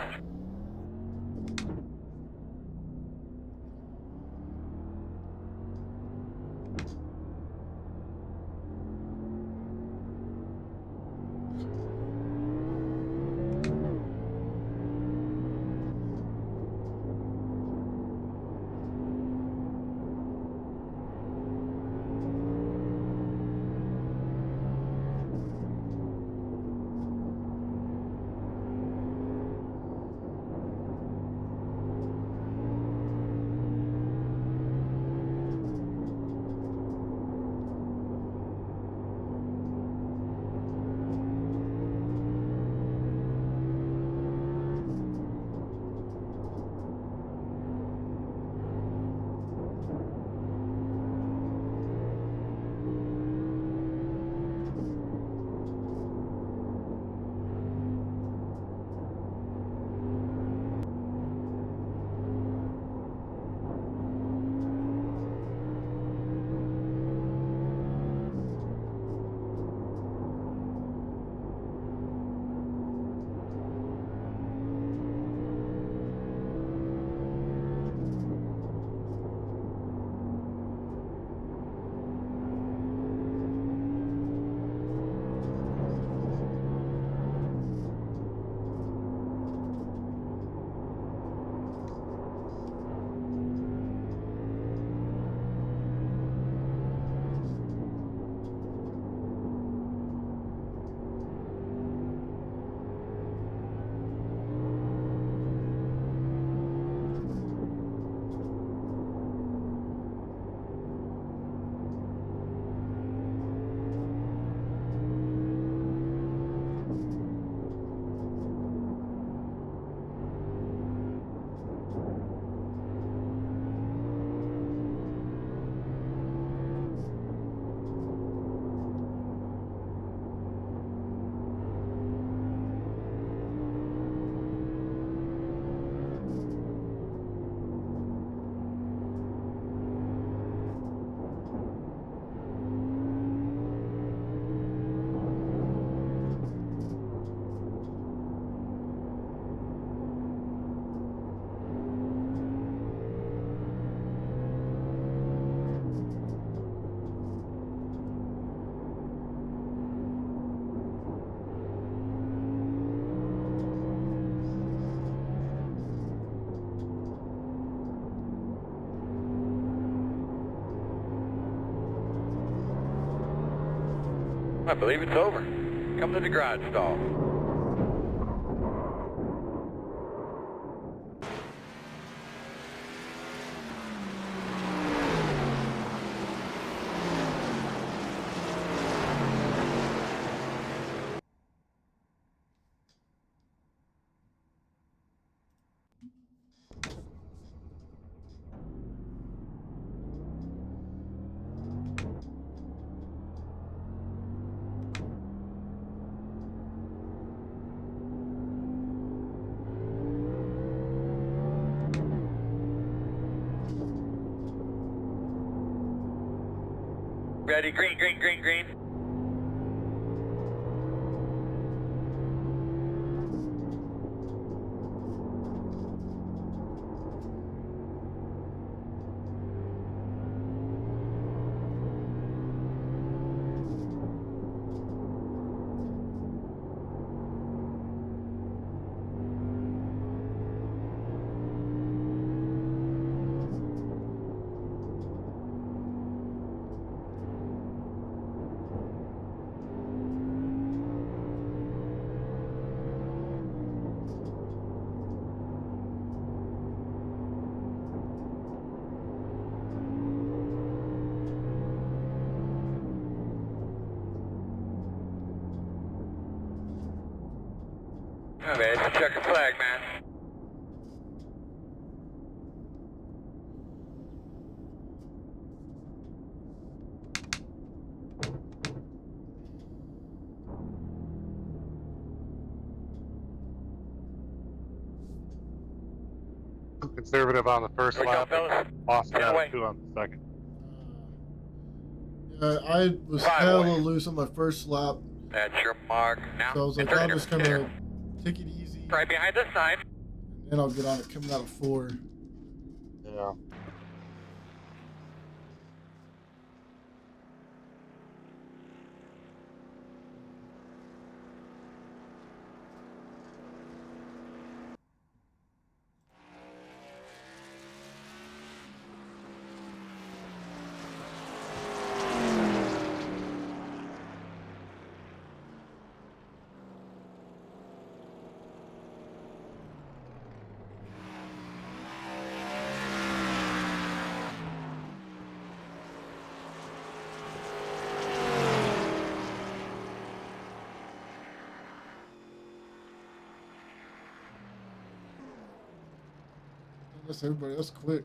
I believe it's over. Come to the garage stall. Ready, green, green, green, green. Okay, it's a checker flag, man. Conservative on the first lap. Austin out of 2 on the second. I was hella loose on my first lap. That's your mark. Now, So I was like, I'm just gonna take it easy. Right behind this sign. And then I'll get on it coming out of 4. Yeah. That's everybody. That's quick.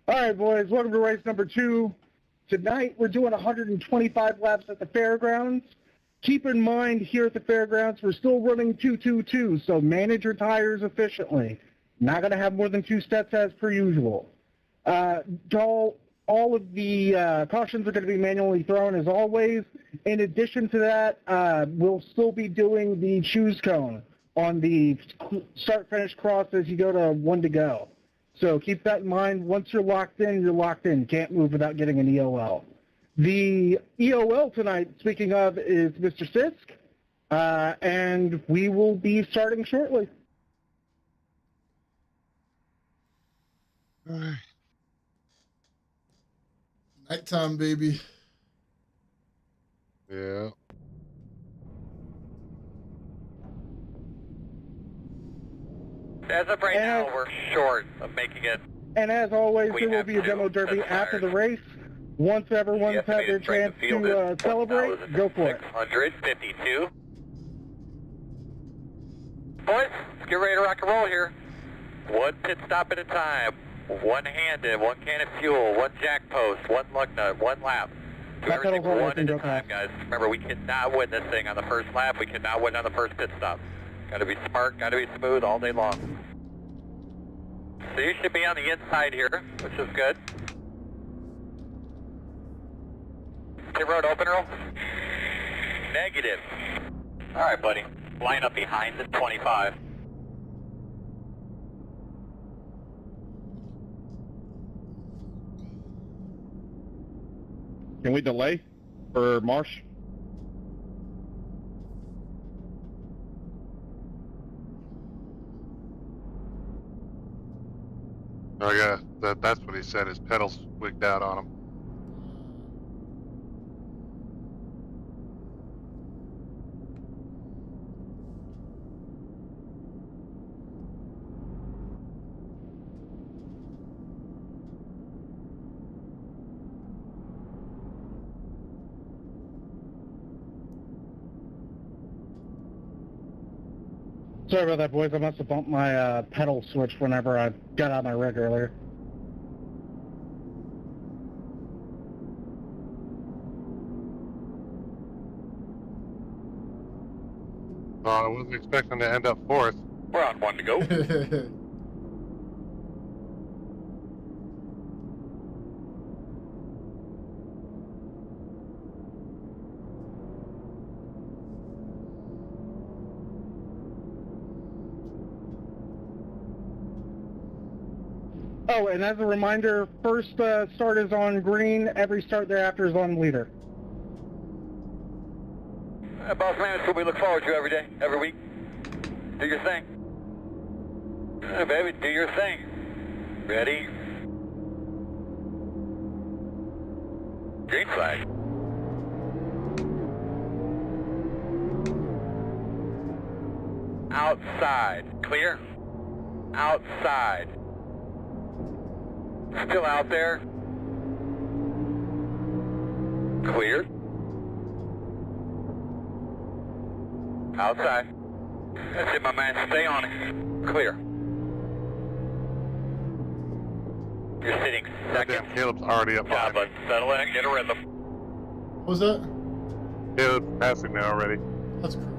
All right, boys, welcome to race number 2. Tonight, we're doing 125 laps at the fairgrounds. Keep in mind, here at the fairgrounds, we're still running 222, so manage your tires efficiently. Not going to have more than 2 sets as per usual. Doll, all of the cautions are going to be manually thrown as always. In addition to that, we'll still be doing the choose cone on the start-finish cross as you go to 1 to go. So keep that in mind. Once you're locked in, you're locked in. Can't move without getting an EOL. The EOL tonight, speaking of, is Mr. Sisk, and we will be starting shortly. All right. Nighttime, baby. Yeah. As of right now, we're short of making it. And as always, there will be a demo derby after the race. Once everyone's had their chance to celebrate, go for it. 652. Boys, let's get ready to rock and roll here. One pit stop at a time. One handed, one can of fuel, one jack post, one lug nut, one lap. Do everything one at a time, guys. Remember, we cannot win this thing on the first lap. We cannot win on the first pit stop. Got to be smart, got to be smooth all day long. So you should be on the inside here, which is good. Pit road open, Earl? Negative. All right, buddy. Line up behind the 25. Can we delay for Marsh? Oh yeah, that's what he said. His pedals wigged out on him. Sorry about that, boys. I must have bumped my pedal switch whenever I got out of my rig earlier. I wasn't expecting to end up fourth. We're on 1 to go. Oh, and as a reminder, first start is on green. Every start thereafter is on leader. Boss man, it's what we look forward to every day, every week. Do your thing. Baby, do your thing. Ready? Green flag. Outside. Clear? Outside. Still out there. Clear. Outside. That's it, my man. Stay on it. Clear. You're sitting second. Damn, Caleb's already up job, high. but settle in, get a rhythm. What was that? Caleb's passing me already. That's crazy.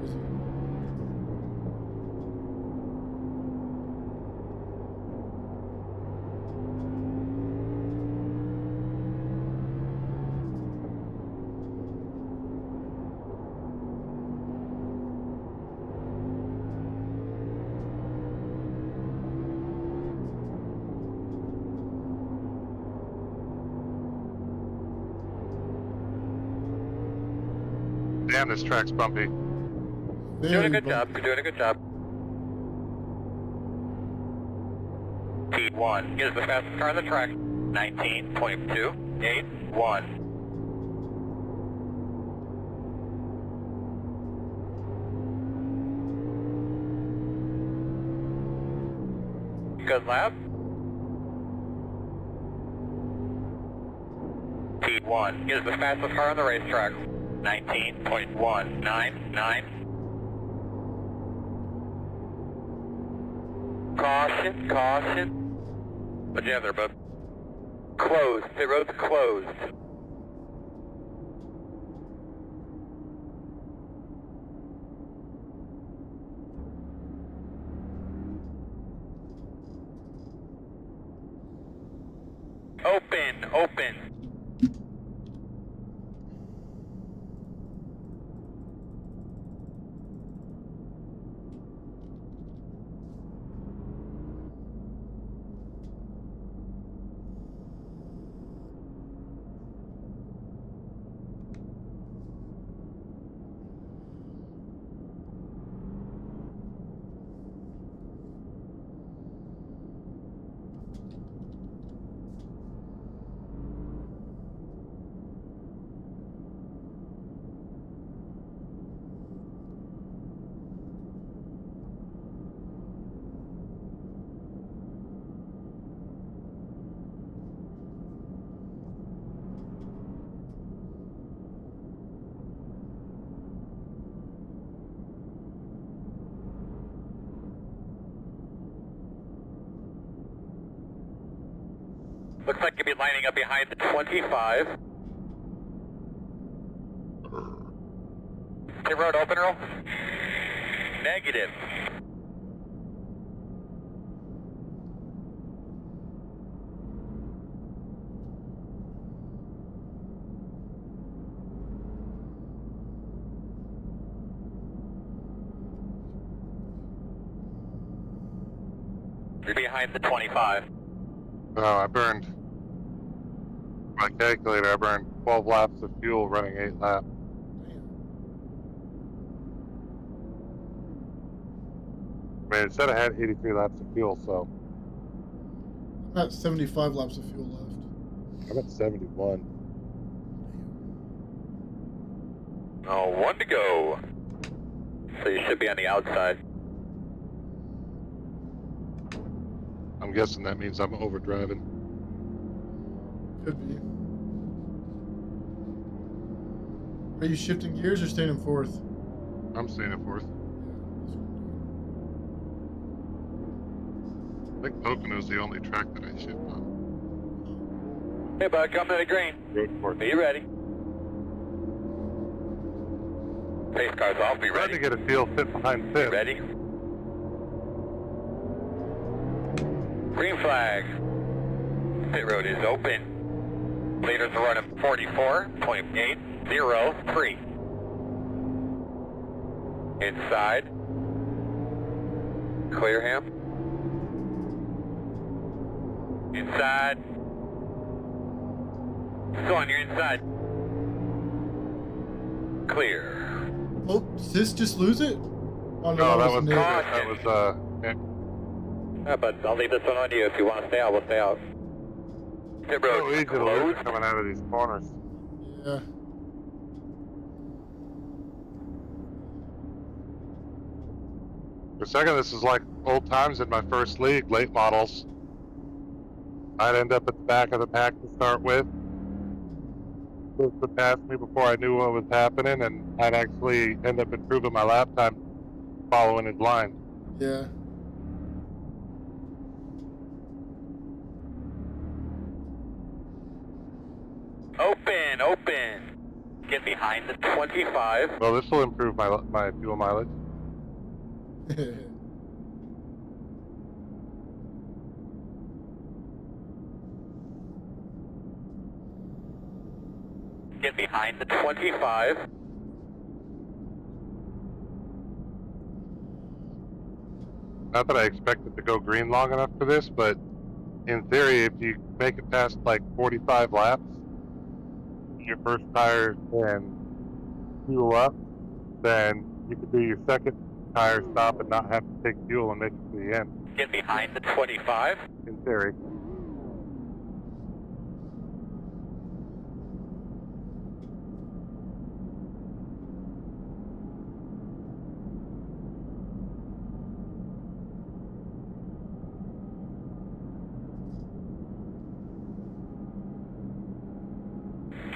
Damn, this track's bumpy. You're doing a good job. You're doing a good job. T1 is the fastest car on the track. 19.281. Good lap. T1 is the fastest car on the racetrack. 19.199. Caution, caution. What'd you have there, bub? Closed. Pit road's closed. Open, open. Looks like you'll be lining up behind the 25. Pit road open, roll? Negative. You're behind the 25. Oh, I burned. My calculator, I burned 12 laps of fuel running 8 laps. I mean, it said I had 83 laps of fuel, so. I'm at 75 laps of fuel left. I'm at 71. Oh, 1 to go. So you should be on the outside. I'm guessing that means I'm overdriving. Could be. Are you shifting gears or staying in fourth? I'm staying in fourth. I think Pocono's the only track that I shift on. Hey, bud, come to the green. Be ready. Pace car's off, be ready. Trying to get a feel fit behind fifth. Ready? Green flag. Pit road is open. Leaders are running 44.803. Inside. Clear him. Inside. Go on, you're inside. Clear. Oh, did Sis just lose it? Oh No, that was Nick. Nick. Yeah, but I'll leave this one on you. If you want to stay out, we'll stay out. Pit So road easy to lose closed. coming out of these corners. Yeah. For a second, this is like old times in my first league, late models. I'd end up at the back of the pack to start with. Supposed to pass me before I knew what was happening, and I'd actually end up improving my lap time following his line. Yeah. Open, open. Get behind the 25. Well, this will improve my fuel mileage. Get behind the 25. Not that I expect it to go green long enough for this, but in theory, if you make it past like 45 laps, your first tire and fuel up, then you could do your second tire stop and not have to take fuel and make it to the end. Get behind the 25. In theory.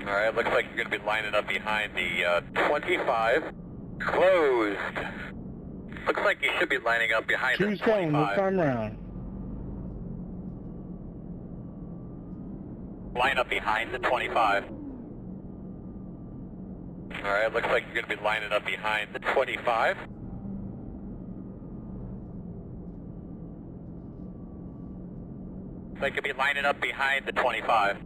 Alright, looks like you're going to be lining up behind the 25. Closed. Looks like you should be lining up behind the 25. Choose we'll come round. Line up behind the 25. Alright, looks like you're going to be lining up behind the 25. They could be lining up behind the 25.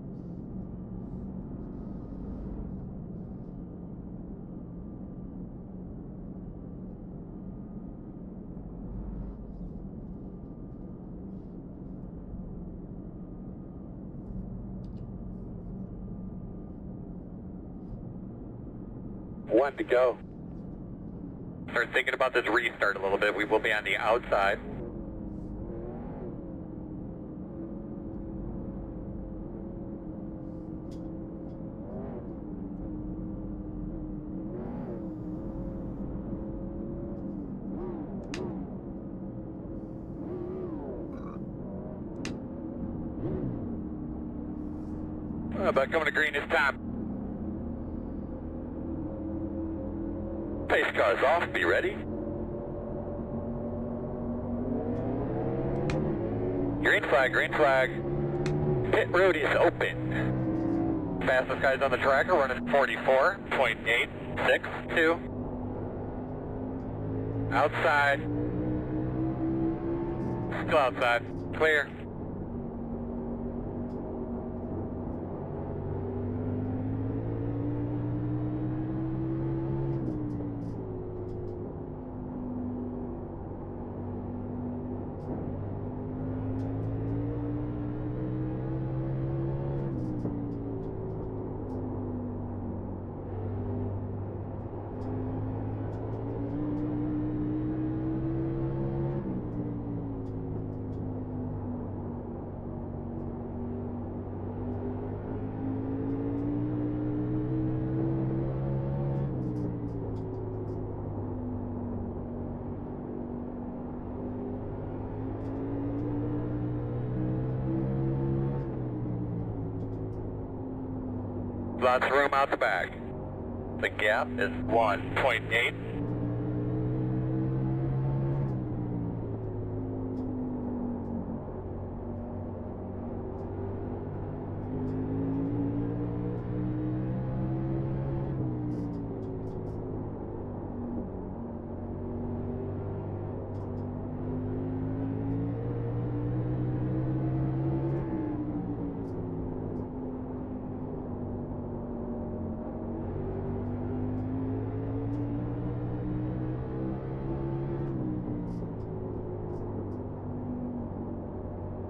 One to go. Start thinking about this restart a little bit. We will be on the outside. About coming to green this time. Pace car's off, be ready. Green flag, green flag. Pit road is open. Fastest guys on the track are running 44.862. Outside. Still outside. Clear. Lots of room out the back. The gap is 1.8.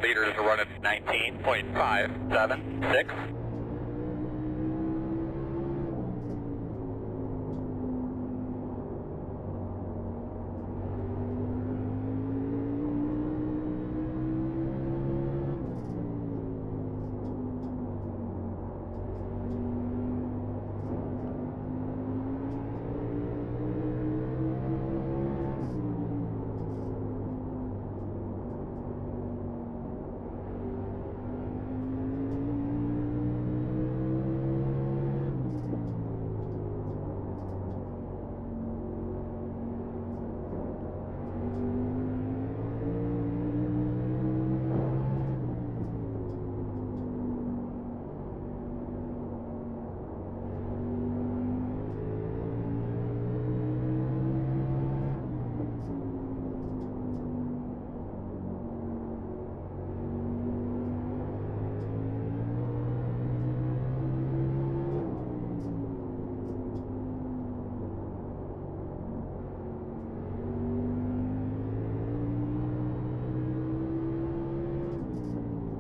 Leaders are running 19.576.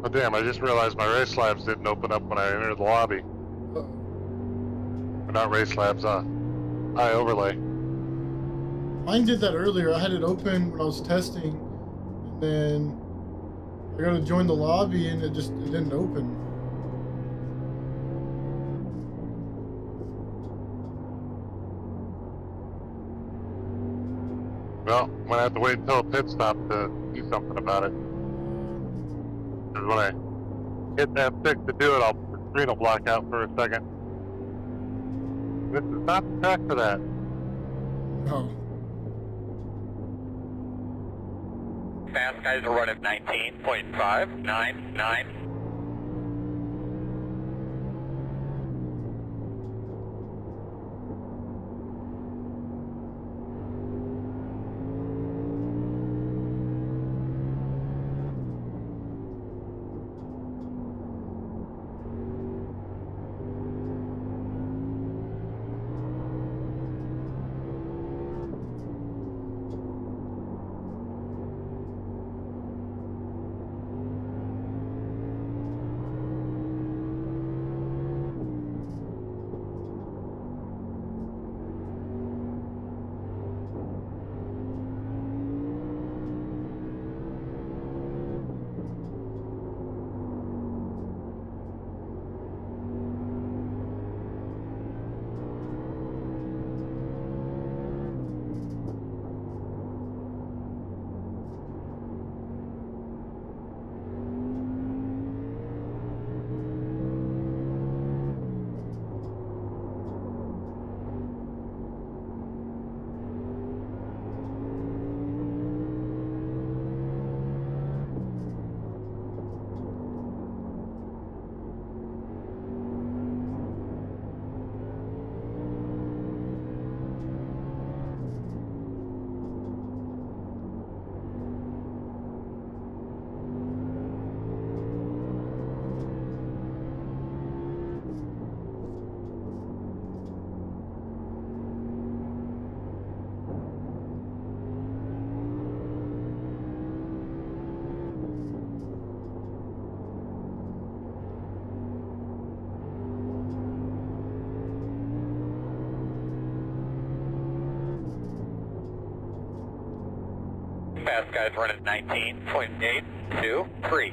Oh damn, I just realized my race labs didn't open up when I entered the lobby. Or not race labs, iOverlay. Mine did that earlier. I had it open when I was testing, and then I got to join the lobby and it didn't open. Well, I'm gonna have to wait until a pit stop to do something about it. Because when I hit that stick to do it, the screen will block out for a second. This is not the track for that. Oh. Fast guys are running 19.599. fast guys running 19.823.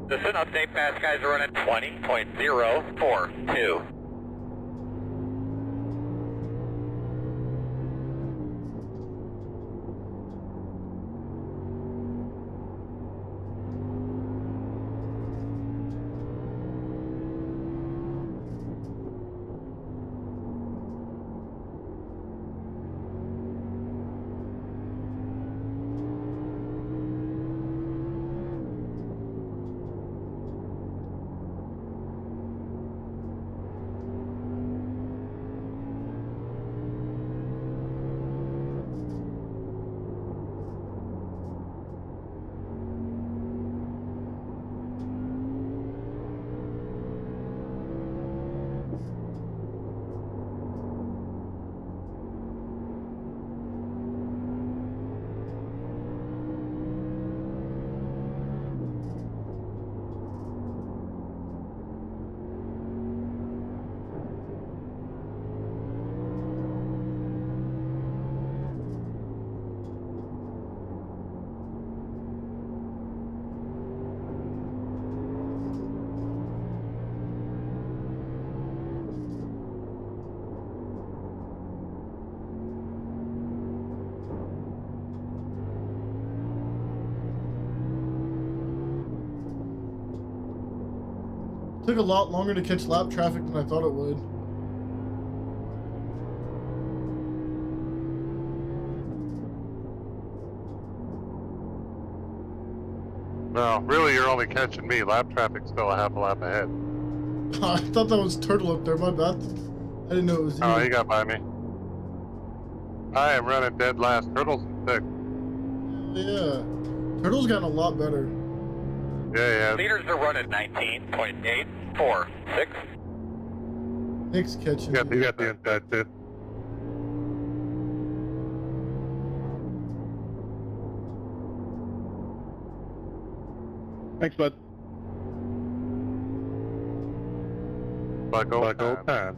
This is an update. Fast guys are running 20.042. Took a lot longer to catch lap traffic than I thought it would. No, really, you're only catching me. Lap traffic's still a half a lap ahead. I thought that was Turtle up there. My bad. I didn't know it was you. Oh, he got by me. I am running dead last. Turtle's in thick. Yeah. Turtle's gotten a lot better. Yeah. Leaders are running 19.846. Nick's catching. You got the inside too. Thanks, bud. Like old time.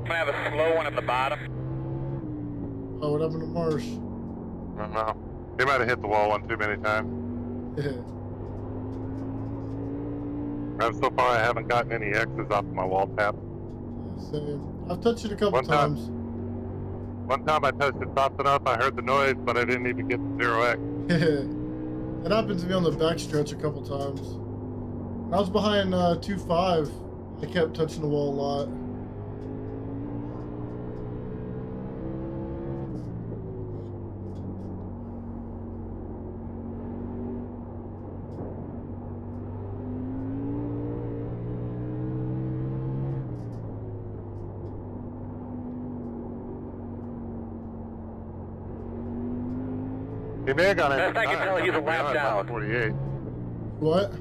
I have a slow one at the bottom. Oh, what happened to Marsh? I don't know. He might have hit the wall one too many times. Yeah. So far, I haven't gotten any X's off my wall tap. Same. I've touched it a couple times. One time I touched it, popped it up, I heard the noise, but I didn't even get the 0x. It happened to me on the backstretch a couple times. When I was behind 2.5, I kept touching the wall a lot. He may have gone in. Best I can tell, he's a lap down. 48. What?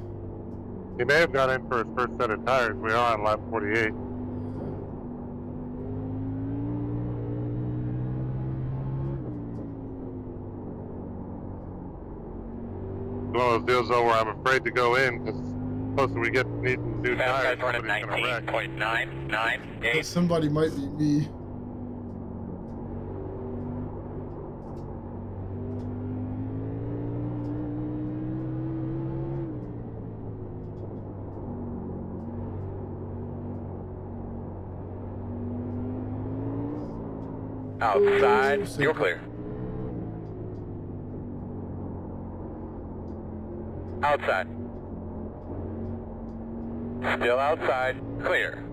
He may have gone in for his first set of tires. We are on lap 48. It's one of those deals though where I'm afraid to go in because the closer we get to needing new tires, Fast guys running 19.998. Somebody might be me. Outside, you're clear. Outside. Still outside, clear.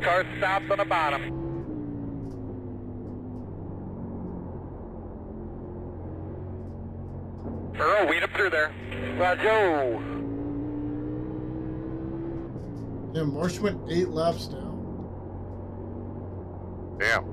Car stops on the bottom. Earl, weed up through there. Roger. Yeah, Marsh went 8 laps down. Damn.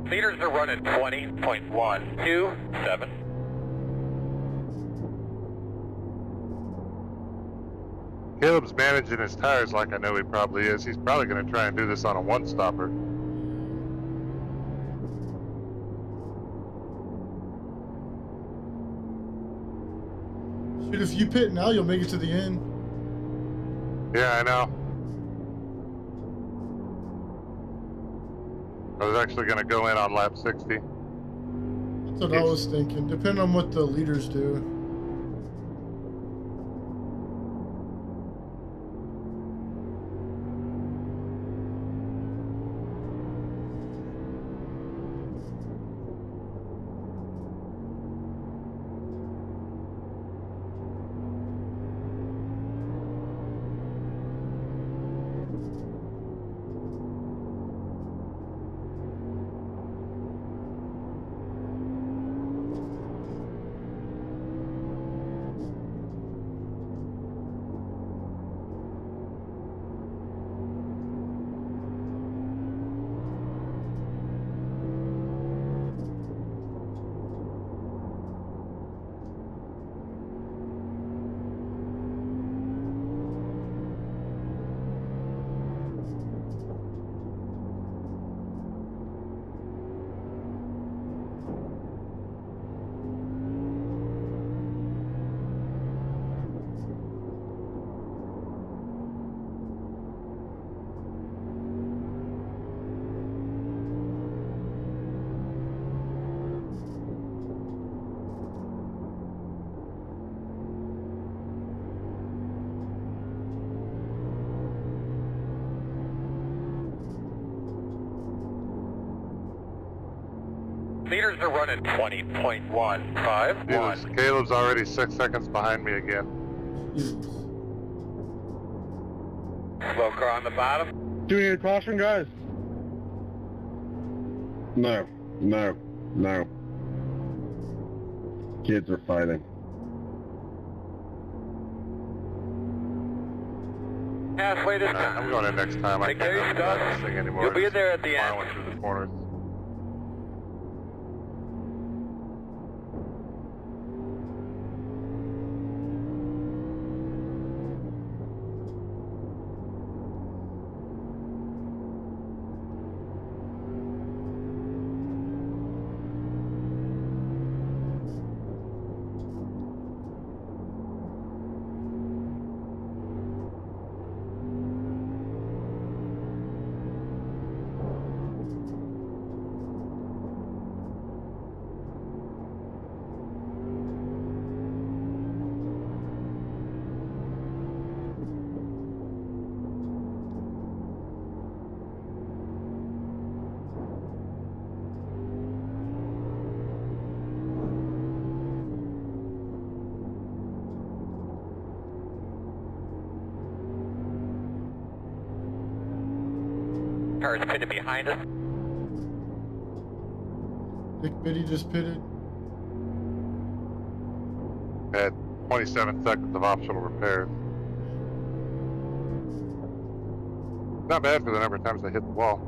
Meters are running 20.127. Caleb's managing his tires like I know he probably is. He's probably going to try and do this on a one-stopper. Shoot, if you pit now, you'll make it to the end. Yeah, I know. I was actually going to go in on lap 60. That's what I was thinking, depending on what the leaders do. Meters are running 20.151. Jesus, Caleb's already 6 seconds behind me again. Slow car on the bottom. Do we need a caution, guys? No. Kids are fighting. Halfway this time. I'm going in next time. I can't drive this thing anymore. You'll be there at the end. Plowing through the corners. Car is pitted behind us. Nick Biddy just pitted. Had 27 seconds of optional repairs. Not bad for the number of times I hit the wall.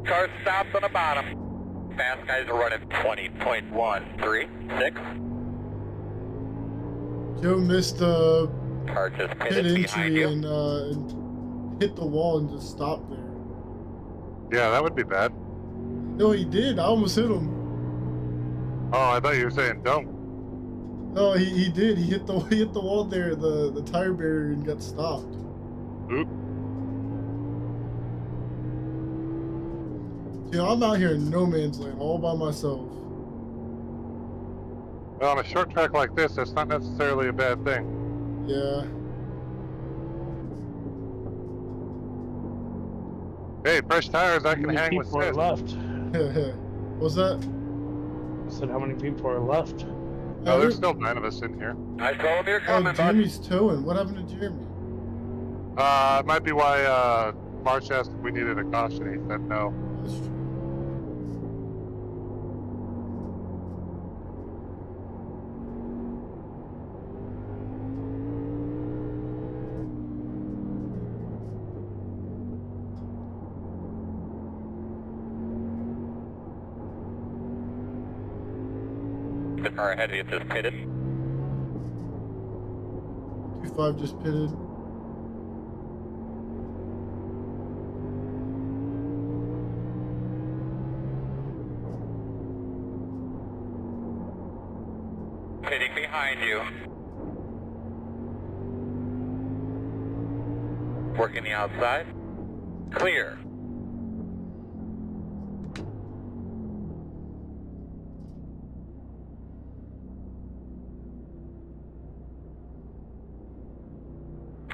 Car stopped on the bottom. Fast guys are running 20.136. Joe missed the Car just pit pitted behind entry you. and hit the wall and just stopped there. Yeah, that would be bad. No, he did. I almost hit him. Oh, I thought you were saying don't. No, he did. He hit the wall there, the tire barrier, and got stopped. Oop. Yeah, I'm out here in no man's land all by myself. Well, on a short track like this, that's not necessarily a bad thing. Yeah. Hey, fresh tires, I can hang with people are Sis. left? What's that? I said, how many people are left? Oh, there's still 9 of us in here. I told him you're Oh, coming, bud. Jeremy's towing. What happened to Jeremy? It might be why Marsh asked if we needed a caution. He said no. That's true. The car ahead of you just pitted. 2-5 just pitted. Pitting behind you. Working the outside. Clear.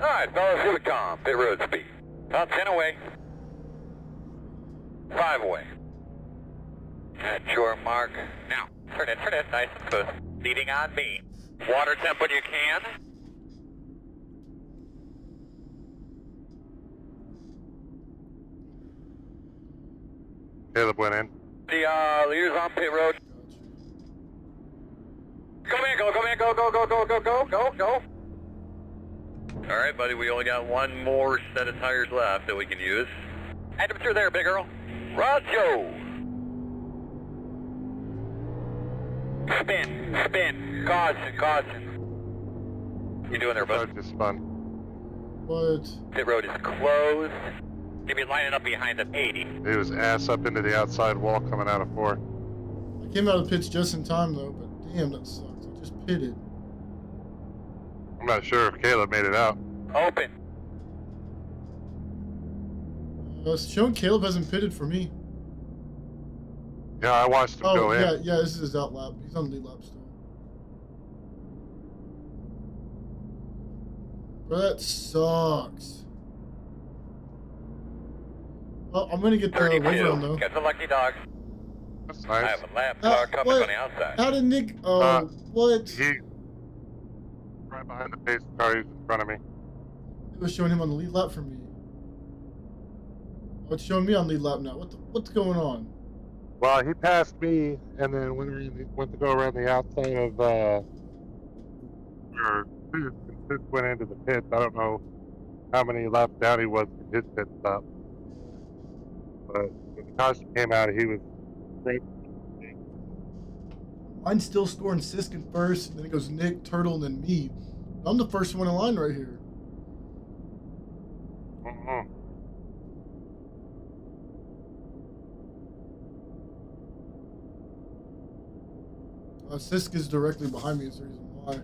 All right, fellas, here we come. Pit road speed. About 10 away. 5 away. At your mark. Now, turn it, nice and smooth. Leading on me. Water temp when you can. Caleb went in. The leaders on pit road. Come in, go. All right, buddy, we only got one more set of tires left that we can use. Head them through there, big girl. Roger. Spin. Caution. You doing there, bud? Just spun. What? Pit road is closed. You'll be lining up behind the 80. He was ass up into the outside wall coming out of 4. I came out of the pits just in time though, but damn, that sucks. I just pitted. I'm not sure if Caleb made it out. Open. It's showing Caleb hasn't pitted for me. Yeah, I watched him go in. Yeah, this is his out lap. He's on lead lap still. Bro, that sucks. Oh, I'm gonna get the waiver on though. Get the lucky dog. That's I nice. have a lap car coming what? on the outside. How did Nick? Oh, what? He right behind the pace car. He's in front of me. It was showing him on the lead lap for me. Oh, it's showing me on lead lap now. What's going on? Well, he passed me, and then went to go around the outside of where Sid went into the pits. I don't know how many laps down he was from his pit stop, but when the caution came out, he was right. Mine's still scoring Sisk in first, and then it goes Nick, Turtle, and then me. I'm the first one in line right here. Sisk is directly behind me is the reason why.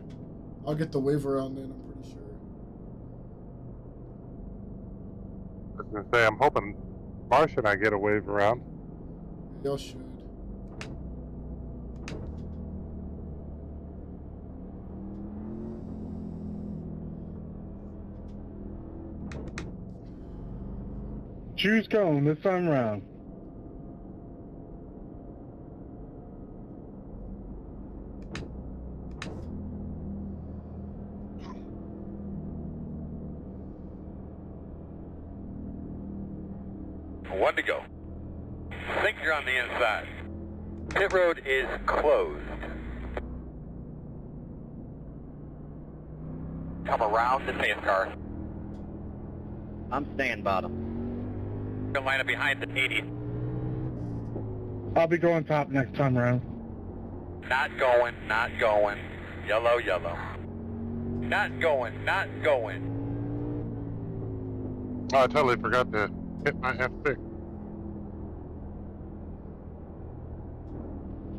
I'll get the waiver on then, I'm pretty sure. I was gonna say, I'm hoping Marsh and I get a wave around. Y'all should. Choose cone this time around. One to go. Think you're on the inside. Pit road is closed. Come around the pace car. I'm staying bottom. Gonna line up behind the 80. I'll be going top next time around. Not going, not going. Yellow, yellow. Not going, not going. Oh, I totally forgot to hit my F6.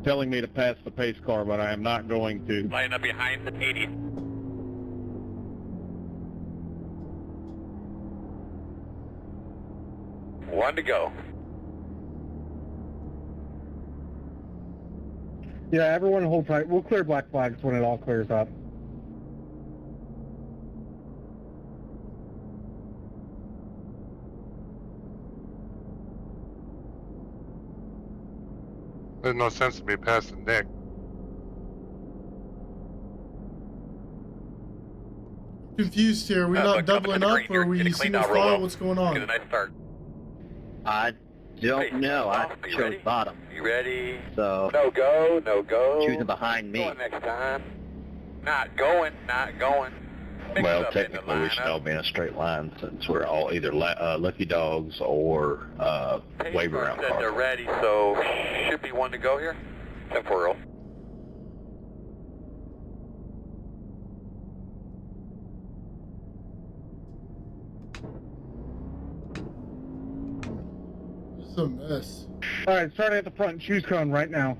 Telling me to pass the pace car, but I am not going to. Line up behind the 80. One to go. Yeah, everyone hold tight. We'll clear black flags when it all clears up. There's no sense in me passing Nick. Confused here. Are we not doubling up, or are we single file? What's going on? Get a nice start. I don't know. I chose bottom. You ready? So no go, no go. Choosing behind me. Going next time. Not going, not going. Mix Well, up technically in the we should all be in a straight line since we're all either lucky dogs or waiver round said cars. they're ready, so should be one to go here. 10-4. This is a mess. All right, starting at the front, choose cone right now.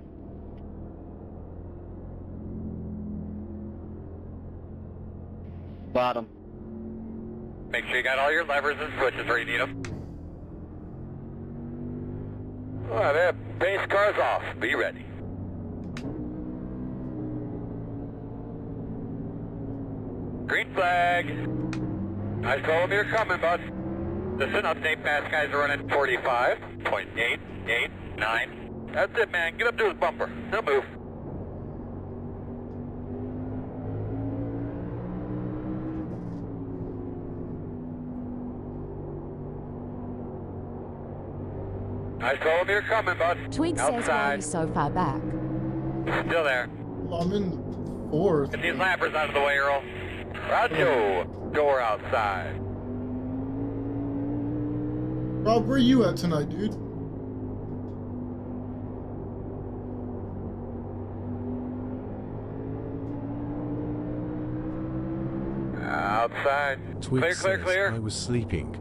Bottom. Make sure you got all your levers and switches where you need them. All right, that base car's off. Be ready. Green flag. I told him you're coming, bud. Listen, update fast guys are running 45.889. That's it, man. Get up to his bumper. He'll move. I told him you're coming, bud. Twig says why are you so far back? Still there. Well, I'm in fourth. Get these lappers out of the way, Earl. Roger. Door outside. Rob, where are you at tonight, dude? Outside. Twig Clear, clear, says clear. I was sleeping.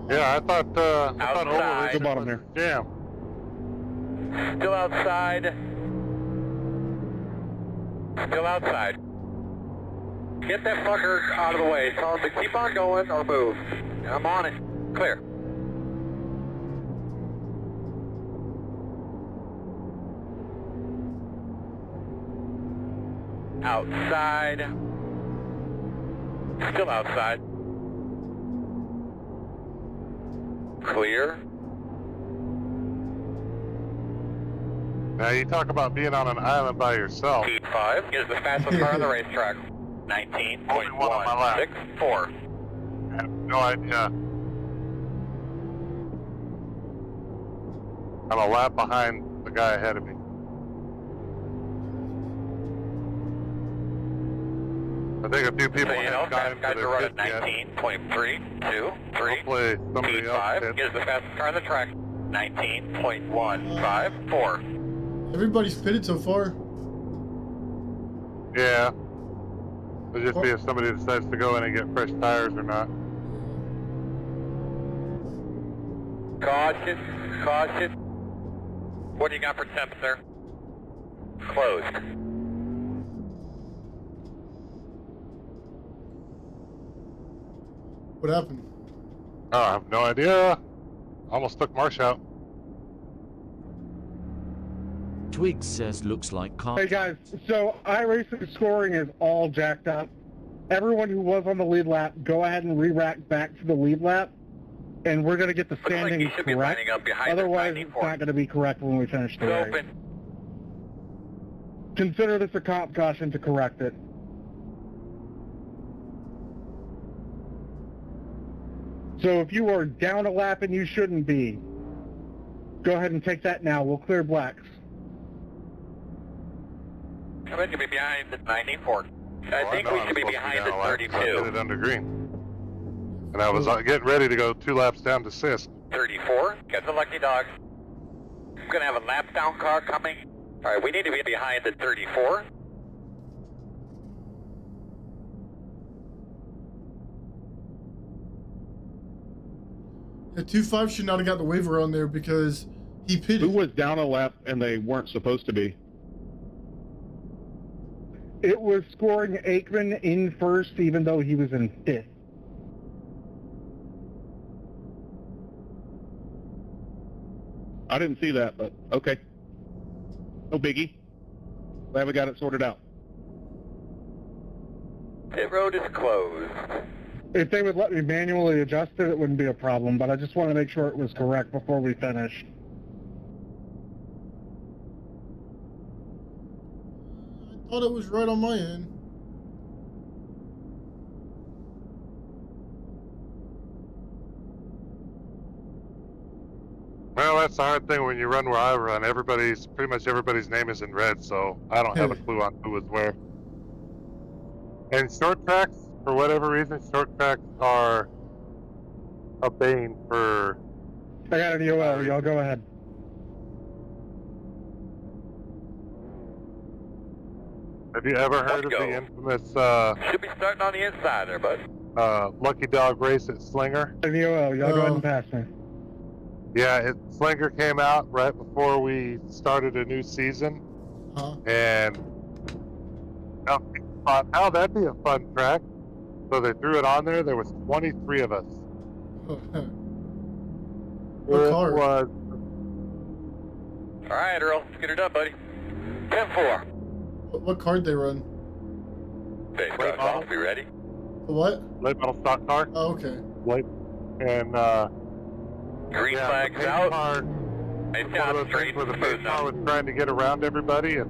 Yeah, I thought Over Outside. was Go bottom there. jam. Still outside. Still outside. Get that fucker out of the way. Tell him to keep on going or move. I'm on it. Clear. Outside. Still outside. Clear. Now you talk about being on an island by yourself. Heat 5 is the fastest car on the racetrack. 19.164. I have no idea. I'm a lap behind the guy ahead of me. I think a few people have gotten guys to are their running 19.323. Hopefully somebody Heat else 5 did. is the fastest car on the track. 19.154. Everybody's pitted so far. Yeah. It'll just be if somebody decides to go in and get fresh tires or not. Caution, caution. What do you got for temps, sir? Closed. What happened? Oh, I have no idea. Almost took Marsh out. Twig says looks like car. Hey guys, so iRacing scoring is all jacked up. Everyone who was on the lead lap, go ahead and re-rack back to the lead lap, and we're going to get the standings correct. Otherwise, it's not going to be correct when we finish the race. Consider this a cop caution to correct it. So if you are down a lap and you shouldn't be, go ahead and take that now. We'll clear blacks. I think you'll be behind the 94. I think we should be behind the 32. I hit it under green. And I was getting ready to go 2 laps down to Sisk. 34, get the lucky dog. I'm going to have a lap down car coming. All right, we need to be behind the 34. Yeah, 2-5 should not have got the waiver on there because he pitted. Who was down a lap and they weren't supposed to be? It was scoring Aikman in first, even though he was in fifth. I didn't see that, but okay. No biggie. Glad we got it sorted out. Pit road is closed. If they would let me manually adjust it, it wouldn't be a problem, but I just want to make sure it was correct before we finish. I thought it was right on my end. Well, that's the hard thing when you run where I run. Pretty much everybody's name is in red, so I don't have a clue on who was where. And short tracks, for whatever reason, short tracks are a bane for... I got an EOL, y'all go ahead. Have you ever heard of the infamous... Should be starting on the inside there, bud. Lucky Dog race at Slinger? An EOL, y'all go ahead and pass me. Yeah, Slinger came out right before we started a new season. And people thought, oh, that'd be a fun track. So they threw it on there. There was 23 of us. What car? Was... All right, Earl, let's get her done, buddy. 10-4. What card they run? Base car off, be ready? The what? Late model stock car. Oh, okay. Late. And, green flags the out. Car, nice one job, of those straight things where the smooth base car now. was trying to get around everybody, and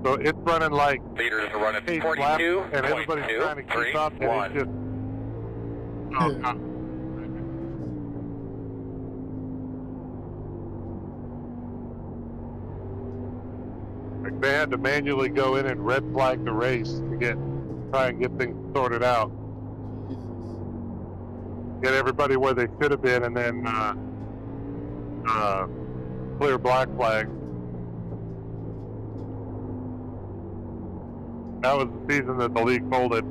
so it's running like Leaders are running 8 laps, and everybody's trying to keep up, and it's just... Oh, God. Like they had to manually go in and red flag the race to try and get things sorted out. Get everybody where they should have been, and then clear black flag. That was the season that the league folded.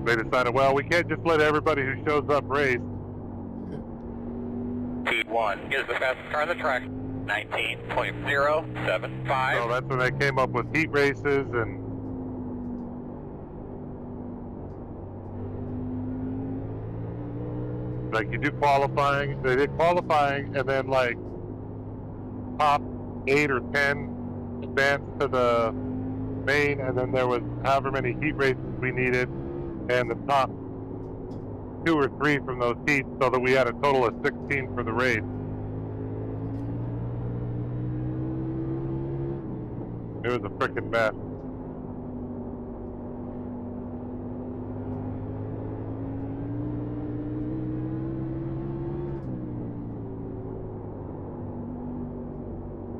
They decided, well, we can't just let everybody who shows up race. T1 is the fastest car on the track. 19.075. So that's when they came up with heat races and like you do qualifying. They did qualifying and then like top 8 or 10 spans to the main, and then there was however many heat races we needed, and the top 2 or 3 from those heats, so that we had a total of 16 for the race. It was a frickin' mess.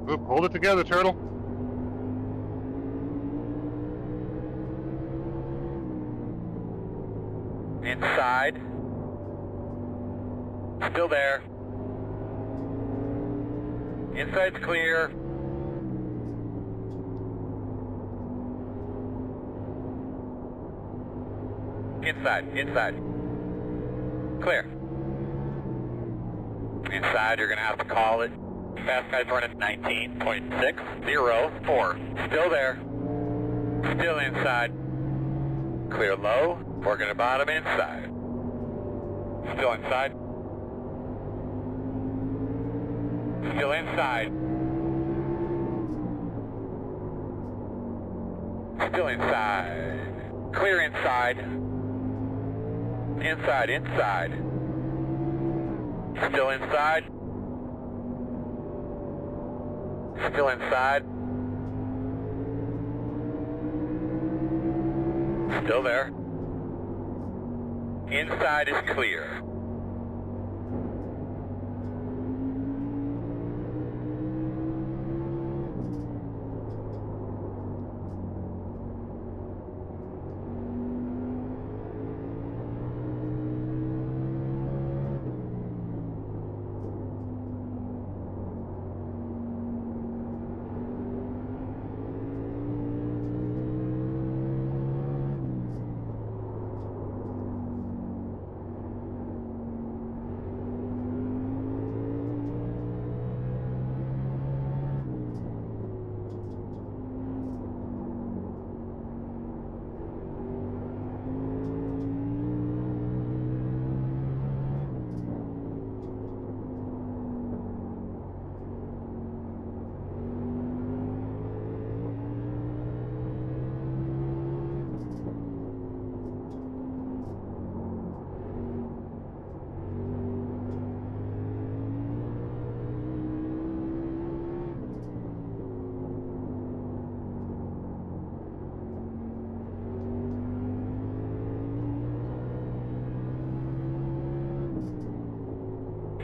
Oop, hold it together, Turtle. Inside. Still there. Inside's clear. Inside. Clear. Inside, you're gonna have to call it. Fast guy's running 19.604. Still there. Still inside. Clear low. Working the bottom inside. Still inside. Still inside. Still inside. Clear inside. Inside. Still inside. Still inside. Still there. Inside is clear.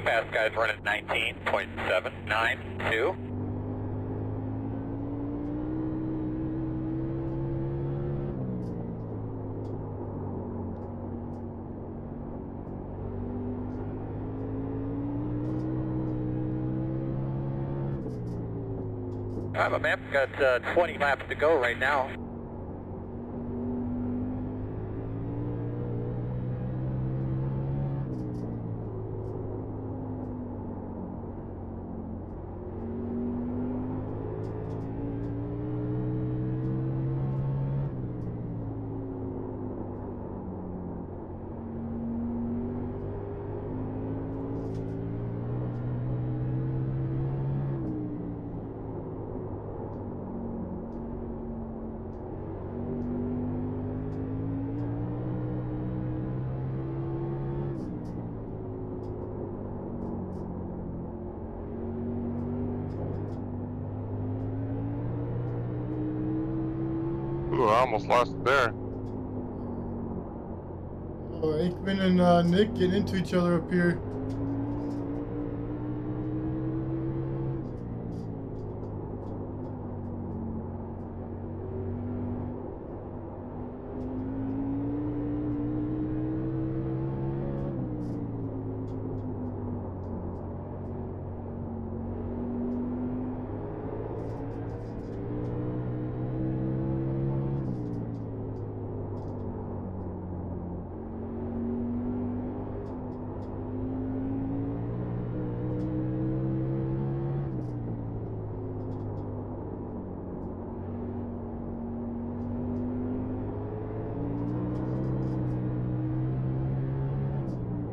Fast guy's running 19.792. Alright, my man, got 20 laps to go right now. Ooh, I almost lost it there. Oh, Aikman and Nick getting into each other up here.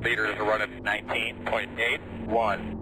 Leaders are running 19.81.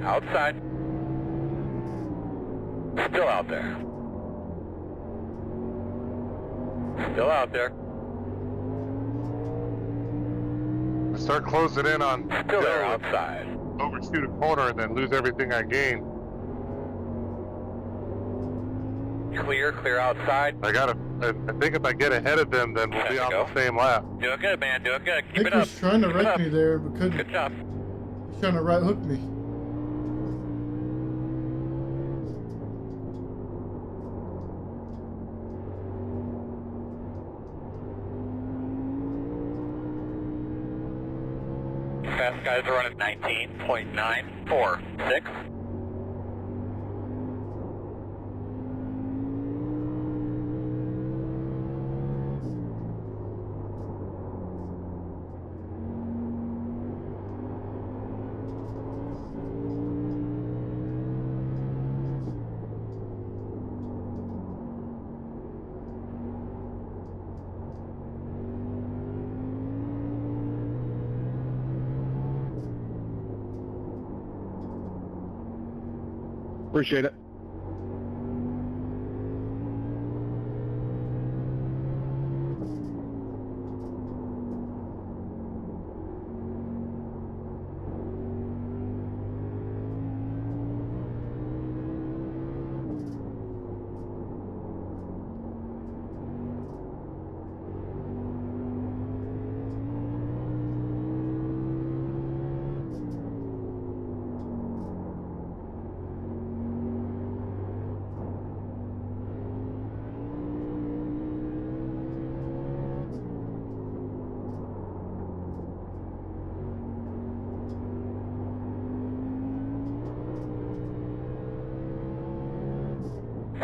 outside. Still out there. Still out there. I start closing in on Still there outside. Overshoot a corner and then lose everything I gain. Clear outside. I think if I get ahead of them, then we'll be on the same lap. Doing good, man. Doing good. Keep Nick it up. was trying to wreck me there, but couldn't. Good job. He's trying to right hook me. Fast guys are running 19.946. Appreciate it.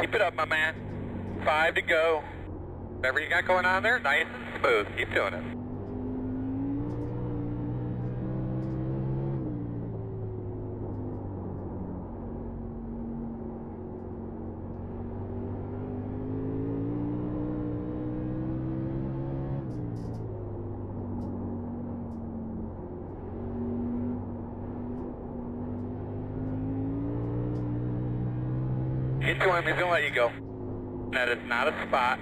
Keep it up, my man. 5 to go. Whatever you got going on there, nice and smooth. Keep doing it. Get to him, he's gonna let you go. That is not a spot.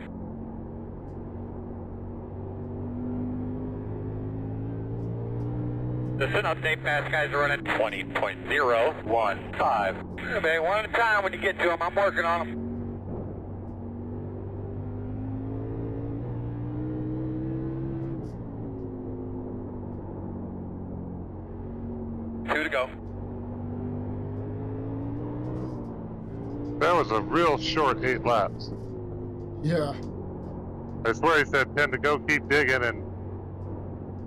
This is an update, fast guys are running 20.015. Okay, one at a time when you get to him, I'm working on him. Two to go. That was a real short 8 laps. Yeah. I swear he said 10 to go, keep digging, and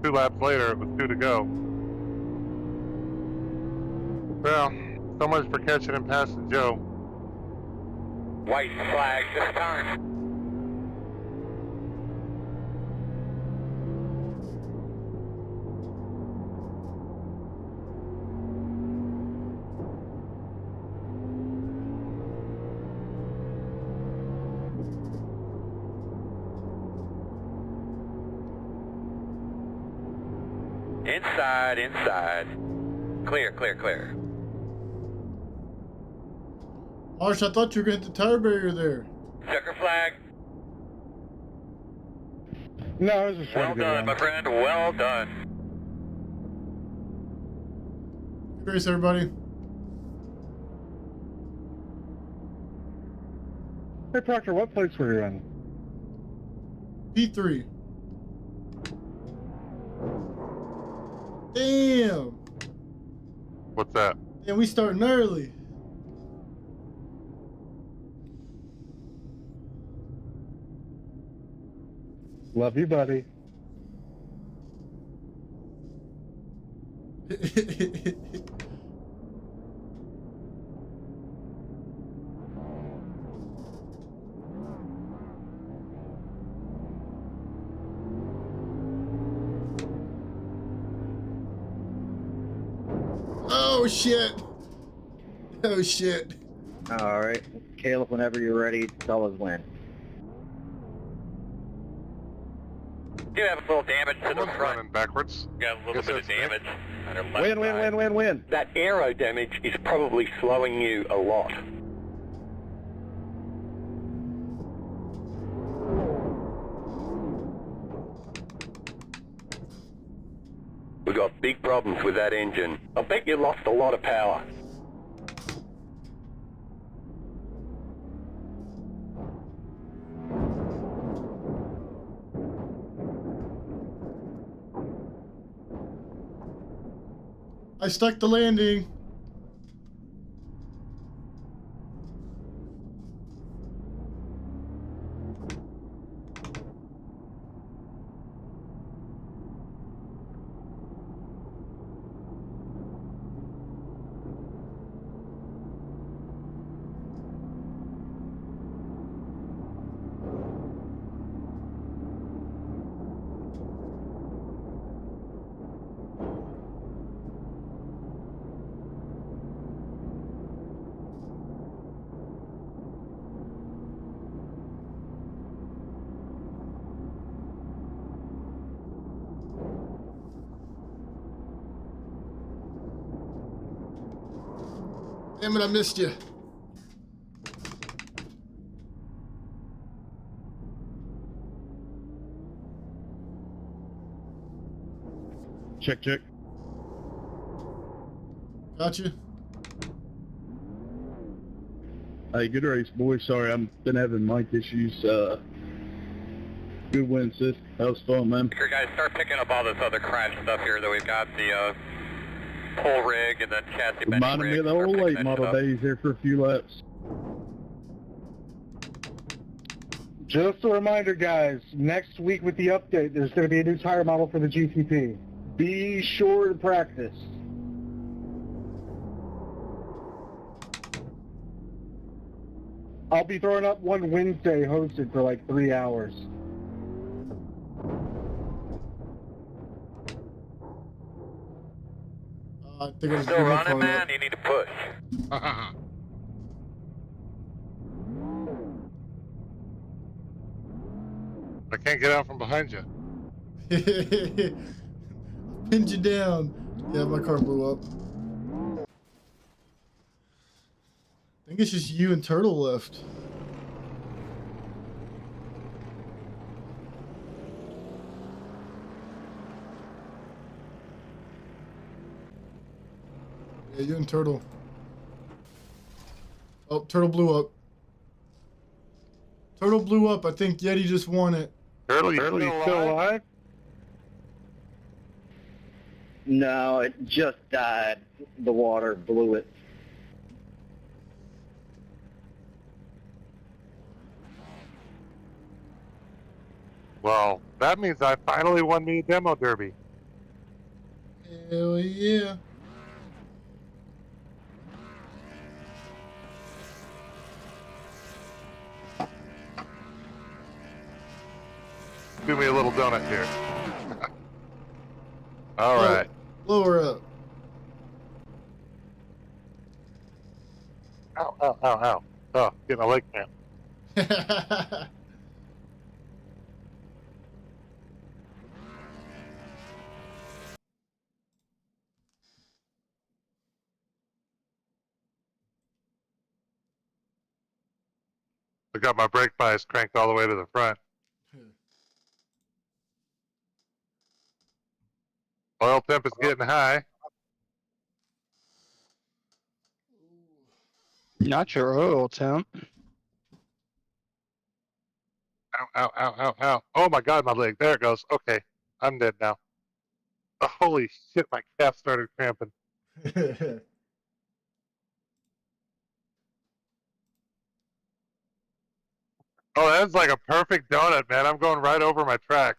2 laps later it was 2 to go. Well, so much for catching and passing Joe. White flag this time. Inside. Clear. Marsh, I thought you were going to hit the tire barrier there. Checker flag. No, I was just well done, my friend. Well done. Good race, everybody. Hey, Proctor, what place were you in? P3. Damn. What's that? And we starting early. Love you, buddy. Oh shit. Oh shit. All right, Caleb, whenever you're ready, tell us when. do have a little damage to the Someone's front. running backwards. Got a little bit of damage on our left Win, side. win, win, win, win. That aero damage is probably slowing you a lot. We've got big problems with that engine. I bet you lost a lot of power. I stuck the landing. Damn it, I missed you. Check, check. Gotcha. Hey, good race, boys. Sorry, I've been having mic issues. Good win, sis. That was fun, man. Here, guys, start picking up all this other crash stuff here that we've got, the pull rig and the chassis bench Reminded rig. me of the Start old picking late that model shit up. days there for a few laps. Just a reminder, guys, next week with the update, there's going to be a new tire model for the GTP. Be sure to practice. I'll be throwing up one Wednesday hosted for like 3 hours. I think I Still running, man? You need to push. I can't get out from behind you. Pinned you down. Yeah, my car blew up. I think it's just you and Turtle left. Yeah, you and Turtle. Oh, Turtle blew up. Turtle blew up. I think Yeti just won it. Turtle, you Still alive? No, it just died. The water blew it. Well, that means I finally won me a demo derby. Hell yeah. Do me a little donut here. All right. Lower up. Ow, ow, ow, ow. Oh, getting a leg cramp. I got my brake bias cranked all the way to the front. Oil temp is getting high. Not your oil temp. Ow, ow, ow, ow, ow. Oh my God, my leg. There it goes. Okay, I'm dead now. Oh, holy shit, my calf started cramping. Oh, that's like a perfect donut, man. I'm going right over my track.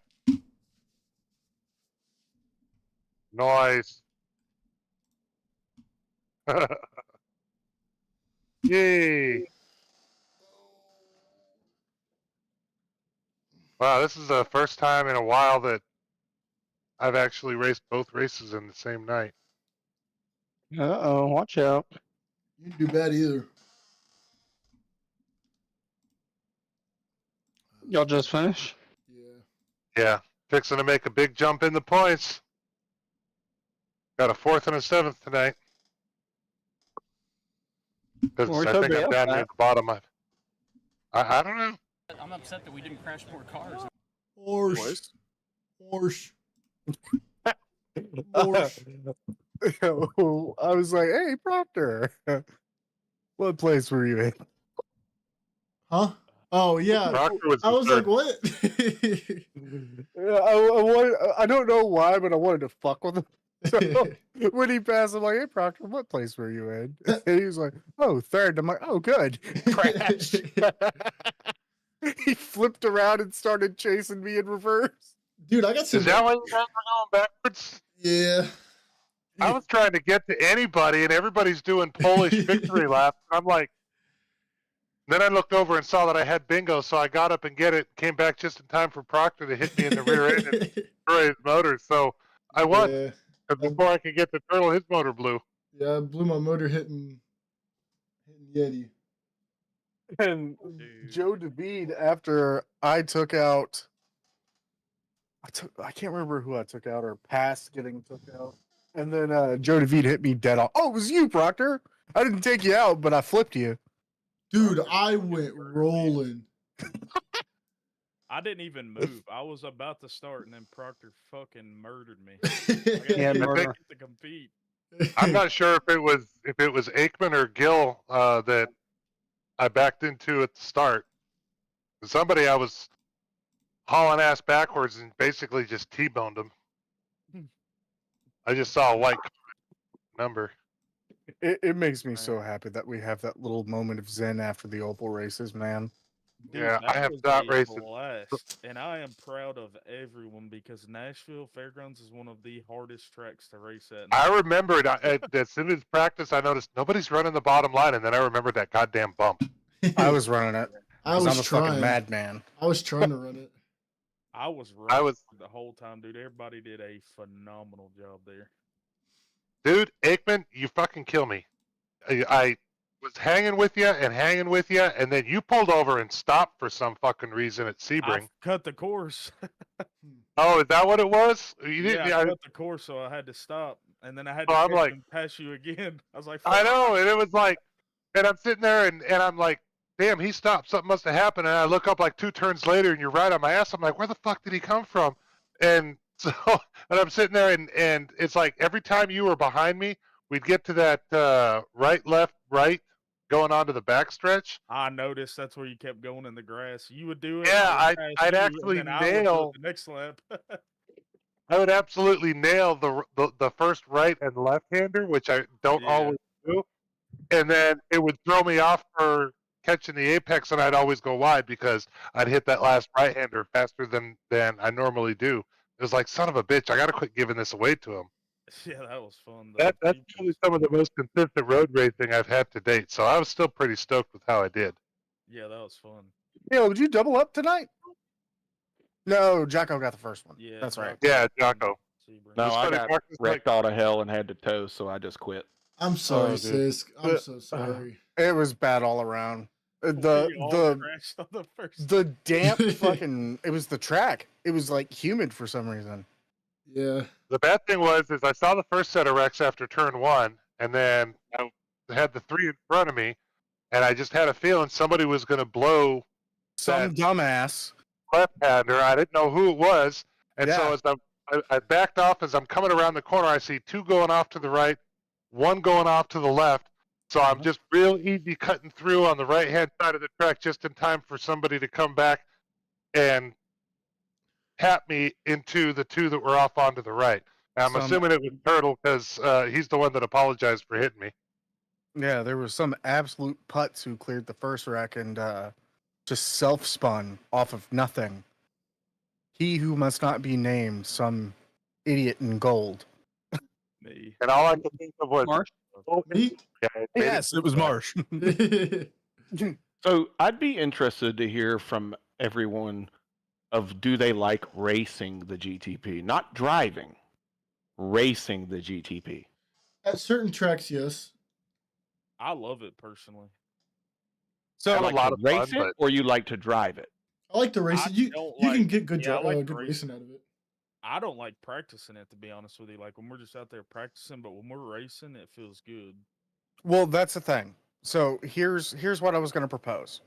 Nice. Yay. Wow, this is the first time in a while that I've actually raced both races in the same night. Uh-oh, watch out. You didn't do bad either. Y'all just finished? Yeah. Yeah, Fixing to make a big jump in the points. Got a 4th and a 7th tonight. Because I think I'm down near the bottom. I don't know. I'm upset that we didn't crash more cars. Horse. I was like, hey, Proctor, what place were you in? Huh? Oh, yeah. I was like, what? I don't know why, but I wanted to fuck with him. So when he passed, I'm like, hey, Proctor, what place were you in? And he was like, oh, 3rd. I'm like, oh, good. Crashed. He flipped around and started chasing me in reverse. Dude, I got some. Is that why you guys were going backwards? Yeah. I was trying to get to anybody, and everybody's doing Polish victory laps. And I'm like, then I looked over and saw that I had bingo, so I got up and get it. Came back just in time for Proctor to hit me in the rear end and destroy his motor. So I won. Yeah. Before I could get the turtle, his motor blew. Yeah, I blew my motor hitting Yeti. And Joe David, after I took out, I can't remember who I took out or past getting took out. And then Joe David hit me dead on. Oh, it was you, Proctor. I didn't take you out, but I flipped you. Dude, I went rolling. I didn't even move. I was about to start, and then Proctor fucking murdered me. Yeah, to compete. I'm not sure if it was Aikman or Gil that I backed into at the start. Somebody I was hauling ass backwards and basically just T-boned him. I just saw a white number. It makes me so happy that we have that little moment of zen after the Opal races, man. Dude, yeah, that I have was not a raced. blast, and I am proud of everyone because Nashville Fairgrounds is one of the hardest tracks to race at. I remembered as soon as practice, I noticed nobody's running the bottom line, and then I remembered that goddamn bump. I was running it. I was I'm a trying. fucking madman. I was trying to run it. I was the whole time, dude. Everybody did a phenomenal job there. Dude, Aikman, you fucking kill me. I was hanging with you, and then you pulled over and stopped for some fucking reason at Sebring. I cut the course. Oh, is that what it was? You didn't. Yeah, I cut the course, so I had to stop, and then I had to I'm like, pass you again. I was like, I know, and it was like, and I'm sitting there, and I'm like, damn, he stopped. Something must have happened. And I look up like 2 turns later, and you're right on my ass. I'm like, where the fuck did he come from? And so, and I'm sitting there, and it's like every time you were behind me, we'd get to that right, left, right, going on to the backstretch. I noticed that's where you kept going in the grass. You would do it. Yeah, I'd actually nail the next lap. I would absolutely nail the first right and left hander, which I don't always do, and then it would throw me off for catching the apex, and I'd always go wide because I'd hit that last right hander faster than I normally do. It was like, son of a bitch, I got to quit giving this away to him. Yeah, that was fun. Though. That's probably some of the most consistent road racing I've had to date. So I was still pretty stoked with how I did. Yeah, that was fun. Yeah, would you double up tonight? No, Jocko got the first one. Yeah, that's right. Yeah, Jocko. No, I got wrecked all to hell and had to tow, so I just quit. I'm sorry, Sisk. I'm so sorry. It was bad all around. The damp fucking. It was the track. It was like humid for some reason. Yeah. The bad thing was I saw the first set of wrecks after turn 1, and then I had the 3 in front of me, and I just had a feeling somebody was going to blow some dumbass left-hander. I didn't know who it was, and so as I backed off as I'm coming around the corner. I see 2 going off to the right, 1 going off to the left. So I'm just real easy cutting through on the right-hand side of the track just in time for somebody to come back and tap me into the 2 that were off onto the right. Now, I'm assuming it was Turtle because he's the one that apologized for hitting me. Yeah, there was some absolute putz who cleared the first wreck and just self-spun off of nothing. He who must not be named, some idiot in gold. Me. And all I could think of was Marsh. Yes, it was Marsh. So I'd be interested to hear from everyone of do they like racing the GTP, not driving, racing the GTP. At certain tracks, yes. I love it personally. So Have like a lot to of race fun, it, or you like to drive it? I like the racing. You can get good, I like good racing. racing out of it. I don't like practicing it, to be honest with you. Like when we're just out there practicing, but when we're racing, it feels good. Well, that's the thing. So here's what I was going to propose.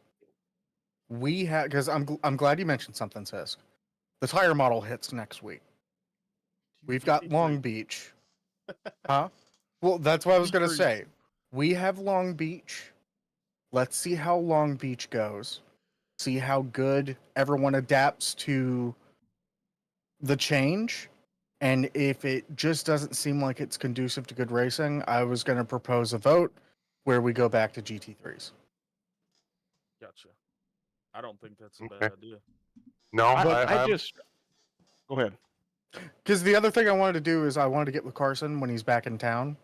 We have, because I'm glad you mentioned something, Sis. The tire model hits next week. We've got Long Beach. Huh? Well, that's what I was going to say. We have Long Beach. Let's see how Long Beach goes. See how good everyone adapts to the change. And if it just doesn't seem like it's conducive to good racing, I was going to propose a vote where we go back to GT3s. Gotcha. I don't think that's a bad idea. No, I just go ahead. Because the other thing I wanted to do is I wanted to get with Carson when he's back in town,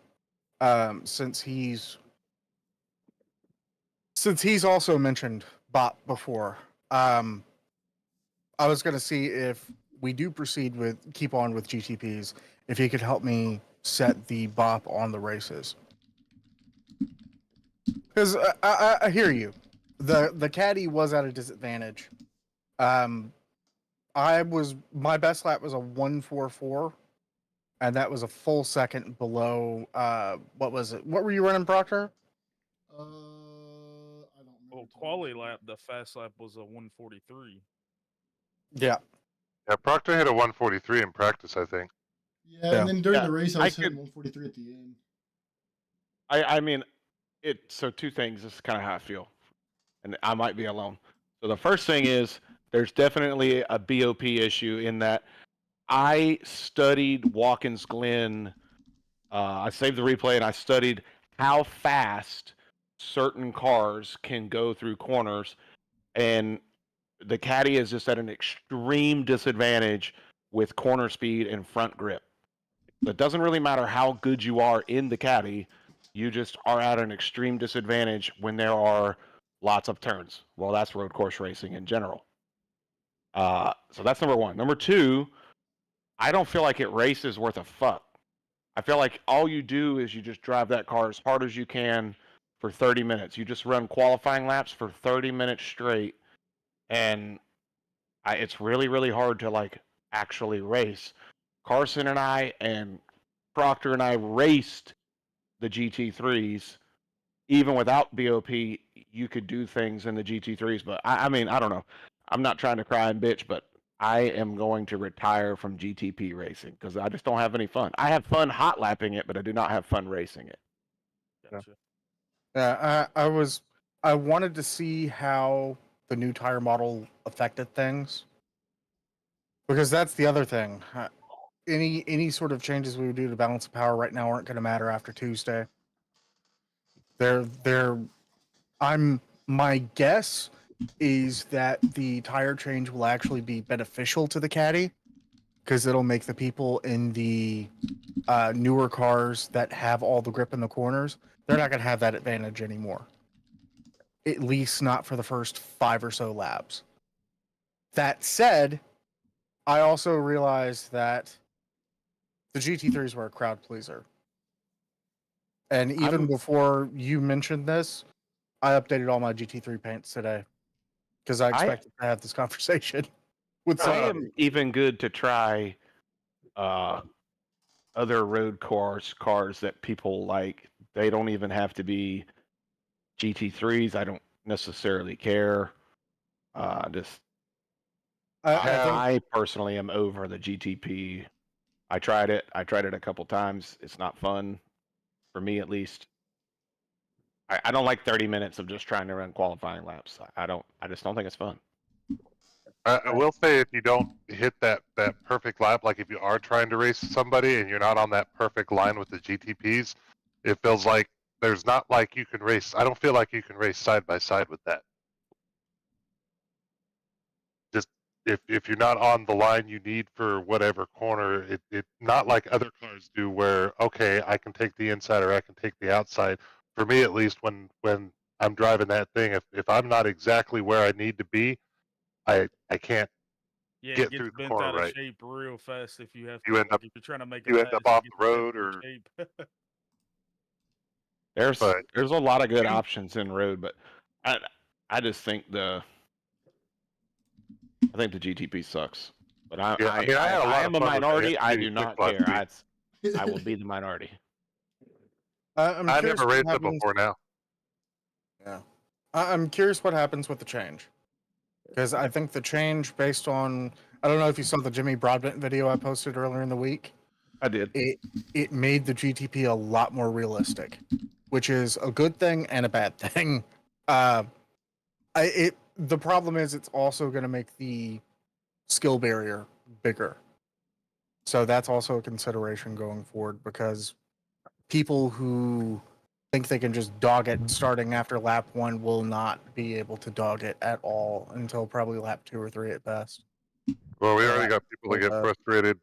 since he's also mentioned BOP before. I was going to see if we do keep on with GTPs, if he could help me set the BOP on the races. Because I hear you. The caddy was at a disadvantage. My best lap was a 1:44, and that was a full second below. What was it? What were you running, Proctor? I don't remember. Well, quali lap, the fast lap was a 1:43. Yeah. Yeah, Proctor hit a 1:43 in practice, I think. Yeah, and then during the race, I was hitting 1:43 at the end. I mean, so two things. This is kind of how I feel, and I might be alone. So the first thing is there's definitely a BOP issue in that I studied Watkins Glen. I saved the replay and I studied how fast certain cars can go through corners, and the caddy is just at an extreme disadvantage with corner speed and front grip. It doesn't really matter how good you are in the caddy, you just are at an extreme disadvantage when there are lots of turns. Well, that's road course racing in general. So that's number one. Number two, I don't feel like it races worth a fuck. I feel like all you do is you just drive that car as hard as you can for 30 minutes. You just run qualifying laps for 30 minutes straight, and it's really, really hard to like actually race. Carson and I and Proctor and I raced the GT3s. Even without BOP, you could do things in the GT3s. But I mean, I don't know. I'm not trying to cry and bitch, but I am going to retire from GTP racing because I just don't have any fun. I have fun hot lapping it, but I do not have fun racing it. Gotcha. I wanted to see how the new tire model affected things, because that's the other thing. Any sort of changes we would do to balance of power right now aren't going to matter after Tuesday. My guess is that the tire change will actually be beneficial to the caddy, because it'll make the people in the newer cars that have all the grip in the corners, they're not going to have that advantage anymore. At least not for the first 5 or so laps. That said, I also realized that the GT3s were a crowd pleaser. And even before you mentioned this, I updated all my GT3 paints today because I expected to have this conversation with I am even good to try other road cars that people like. They don't even have to be GT3s. I don't necessarily care. I personally am over the GTP. I tried it a couple times. It's not fun for me, at least. I don't like 30 minutes of just trying to run qualifying laps. I just don't think it's fun. I will say, if you don't hit that perfect lap, like if you are trying to race somebody and you're not on that perfect line with the GTPs, it feels like there's not like you can race. I don't feel like you can race side by side with that. Just if you're not on the line you need for whatever corner, it not like other cars do where, okay, I can take the inside or I can take the outside. For me, at least, when I'm driving that thing, if I'm not exactly where I need to be, I can't Yeah, get it gets through the bent corner out of right. shape real fast if you have You to. end up If you're trying to make you a end pass, up off it the gets road, bent out of or shape. There's a lot of good options in road, but I just think I think the GTP sucks. But I, Yeah, I mean, I had a lot I of am a fun with the minority. I FP do not last care. week. I will be the minority. I'm I curious never what raced it happens. before now. Yeah, I'm curious what happens with the change, because I think the change, based on, I don't know if you saw the Jimmy Broadbent video I posted earlier in the week. I did. It made the GTP a lot more realistic, which is a good thing and a bad thing. The problem is it's also going to make the skill barrier bigger. So that's also a consideration going forward, because people who think they can just dog it starting after lap 1 will not be able to dog it at all until probably lap 2 or 3 at best. Well, we Or already lap got people that get 4. frustrated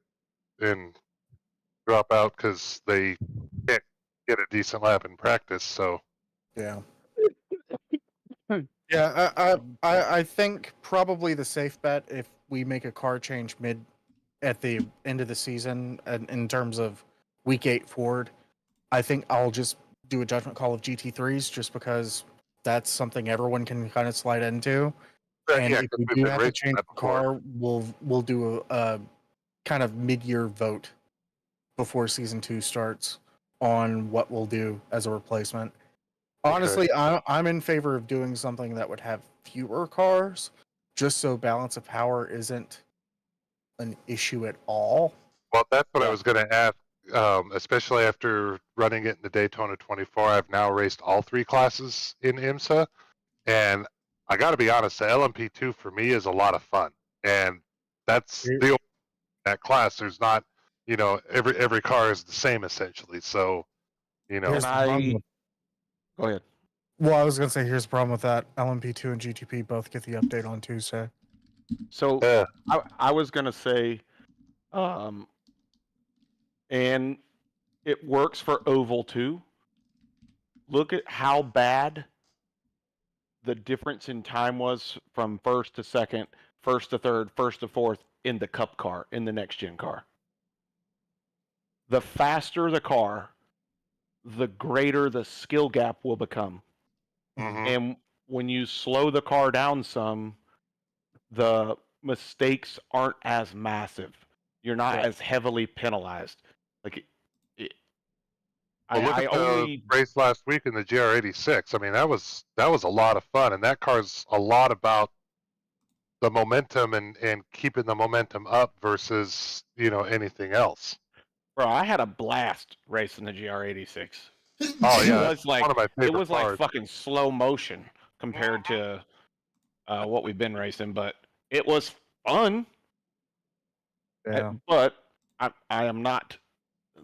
and drop out because they can't get a decent lap in practice. So Yeah. Yeah, I think probably the safe bet, if we make a car change at the end of the season, and in terms of week 8 forward, I think I'll just do a judgment call of GT3s, just because that's something everyone can kind of slide into. And yeah, if because we we've do been have to racing change that the before. car, we'll do a kind of mid-year vote before season 2 starts on what we'll do as a replacement. Honestly, I'm in favor of doing something that would have fewer cars, just so balance of power isn't an issue at all. Well, that's what I was going to ask. Especially after running it in the Daytona 24, I've now raced all 3 classes in IMSA, and I got to be honest, the LMP2 for me is a lot of fun, and that's the that class. There's not, every car is the same essentially. So, Here's the problem. Go ahead. Well, I was going to say, here's the problem with that. LMP2 and GTP both get the update on Tuesday. So I was gonna say, and it works for Oval too. Look at how bad the difference in time was from first to second, first to third, first to fourth in the Cup car, in the next gen car. The faster the car, the greater the skill gap will become. And when you slow the car down some, the mistakes aren't as massive. You're not as heavily penalized. Like, well, look at the race last week in the GR86. I mean, that was a lot of fun, and that car's a lot about the momentum and keeping the momentum up versus anything else. Bro, I had a blast racing the GR86. Oh yeah, it was like one of my favorite it was cars. like fucking slow motion compared to what we've been racing, but it was fun. Yeah. But I am not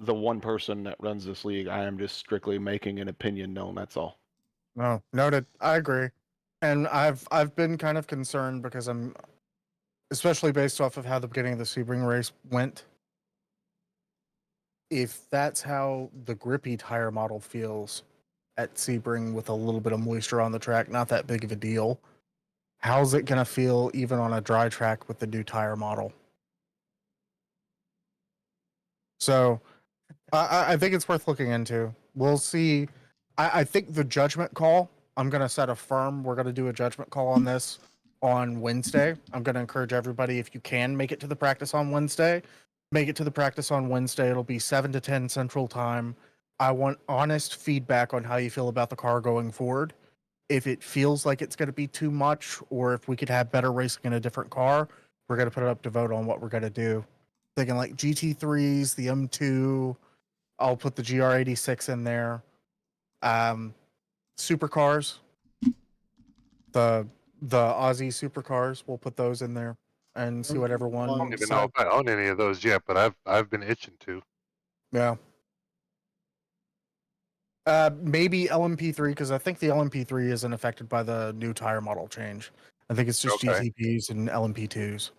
the one person that runs this league. I am just strictly making an opinion known. That's all. No, noted. I agree. And I've been kind of concerned, because I'm, especially based off of how the beginning of the Sebring race went. If that's how the grippy tire model feels at Sebring, with a little bit of moisture on the track, not that big of a deal, how's it going to feel even on a dry track with the new tire model? So I think it's worth looking into. We'll see. I think the judgment call, I'm going to set a firm. We're going to do a judgment call on this on Wednesday. I'm going to encourage everybody, if you can make it to the practice on Wednesday, make it to the practice on Wednesday. It'll be 7 to 10 Central Time. I want honest feedback on how you feel about the car going forward. If it feels like it's going to be too much, or if we could have better racing in a different car, we're going to put it up to vote on what we're going to do. Thinking like GT3s, the M2, I'll put the GR86 in there. Supercars, the Aussie supercars, we'll put those in there and see what everyone I don't even know if I own any of those yet, but I've been itching to. Yeah. Maybe LMP3, because I think the LMP3 isn't affected by the new tire model change. I think it's just GTPs and LMP2s.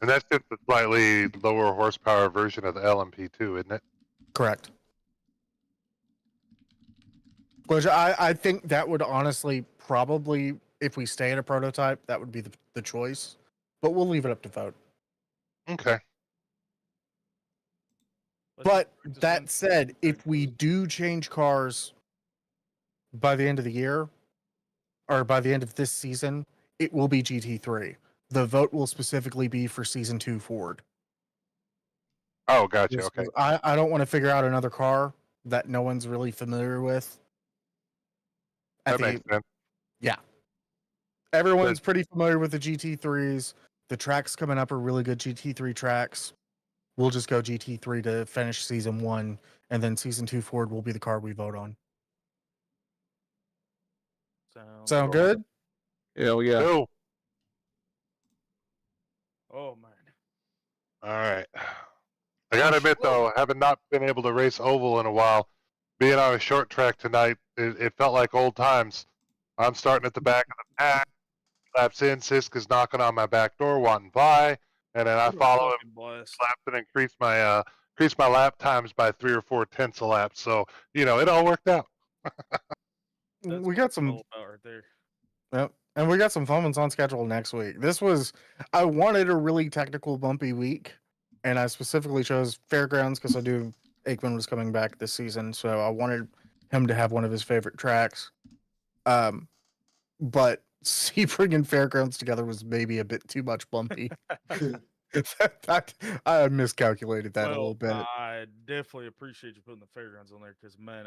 And that's just a slightly lower horsepower version of the LMP2, isn't it? Correct. Which I think that would honestly probably, if we stay in a prototype, that would be the choice. But we'll leave it up to vote. Okay. But that said, if we do change cars by the end of the year, or by the end of this season, it will be GT3. The vote will specifically be for Season 2 Ford. Oh, gotcha. Okay. I don't want to figure out another car that no one's really familiar with. That makes sense. Yeah. Everyone's pretty familiar with the GT3s. The tracks coming up are really good GT3 tracks. We'll just go GT3 to finish Season 1, and then Season 2 Ford will be the car we vote on. Sound good? Hell yeah. Cool. Oh man. All right. I gotta admit though, having not been able to race oval in a while, being on a short track tonight, it felt like old times. I'm starting at the back of the pack. Laps in, Siska's knocking on my back door, wanting by, and then I follow him, laps, and increase my lap times by 3 or 4 tenths a lap. So it all worked out. We got some. Right there. Yep. And we got some fun ones on schedule next week. I wanted a really technical, bumpy week, and I specifically chose Fairgrounds because I knew Aikman was coming back this season, so I wanted him to have one of his favorite tracks. But Sebring and Fairgrounds together was maybe a bit too much bumpy. I miscalculated that a little bit. I definitely appreciate you putting the Fairgrounds on there because, man,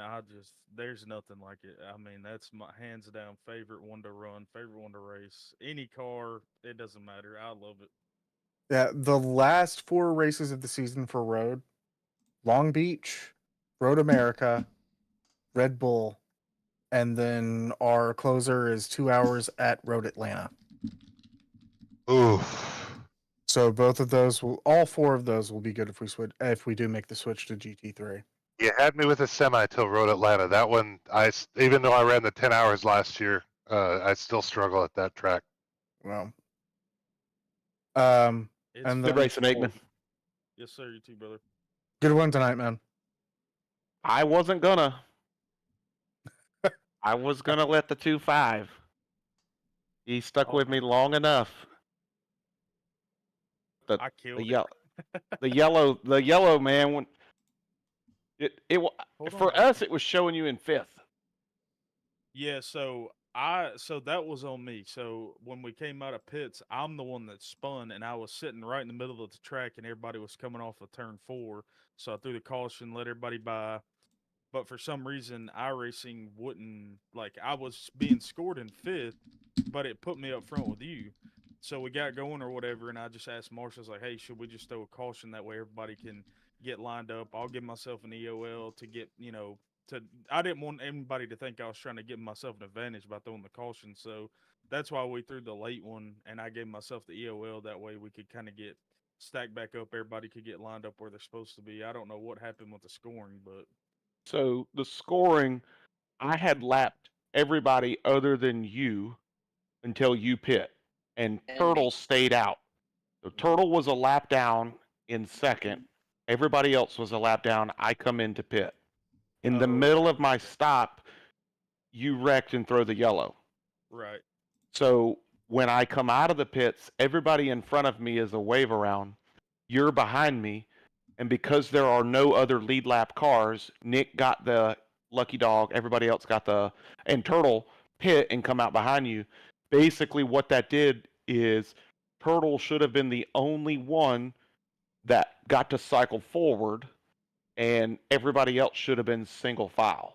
there's nothing like it. I mean, that's my hands down favorite one to run, favorite one to race. Any car, it doesn't matter. I love it. Yeah, the last 4 races of the season for Road: Long Beach, Road America, Red Bull, and then our closer is 2 hours at Road Atlanta. Ooh. So all 4 of those will be good if we do make the switch to GT3. You had me with a semi till Road Atlanta. That one, even though I ran the 10 hours last year, I still struggle at that track. Well, it's and good racing, Aikman. Yes, sir. You too, brother. Good one tonight, man. I wasn't gonna. I was gonna let the 2.5. He stuck with me long enough. I killed it. The yellow man. When for us, it was showing you in 5th. Yeah, so that was on me. So when we came out of pits, I'm the one that spun, and I was sitting right in the middle of the track, and everybody was coming off of turn 4. So I threw the caution, let everybody by. But for some reason, iRacing wouldn't, I was being scored in 5th, but it put me up front with you. So we got going or whatever, and I just asked Marshall, I was like, hey, should we just throw a caution? That way everybody can get lined up. I'll give myself an EOL to get, I didn't want anybody to think I was trying to give myself an advantage by throwing the caution. So that's why we threw the late one, and I gave myself the EOL. That way we could kind of get stacked back up. Everybody could get lined up where they're supposed to be. I don't know what happened with the scoring, but... So the scoring, I had lapped everybody other than you until you pit, and Turtle stayed out. So Turtle was a lap down in 2nd. Everybody else was a lap down. I come into pit. In the middle of my stop, you wrecked and throw the yellow. Right. So when I come out of the pits, everybody in front of me is a wave around. You're behind me. And because there are no other lead lap cars, Nick got the lucky dog, everybody else got and Turtle pit and come out behind you. Basically what that did is Turtle should have been the only one that got to cycle forward, and everybody else should have been single file.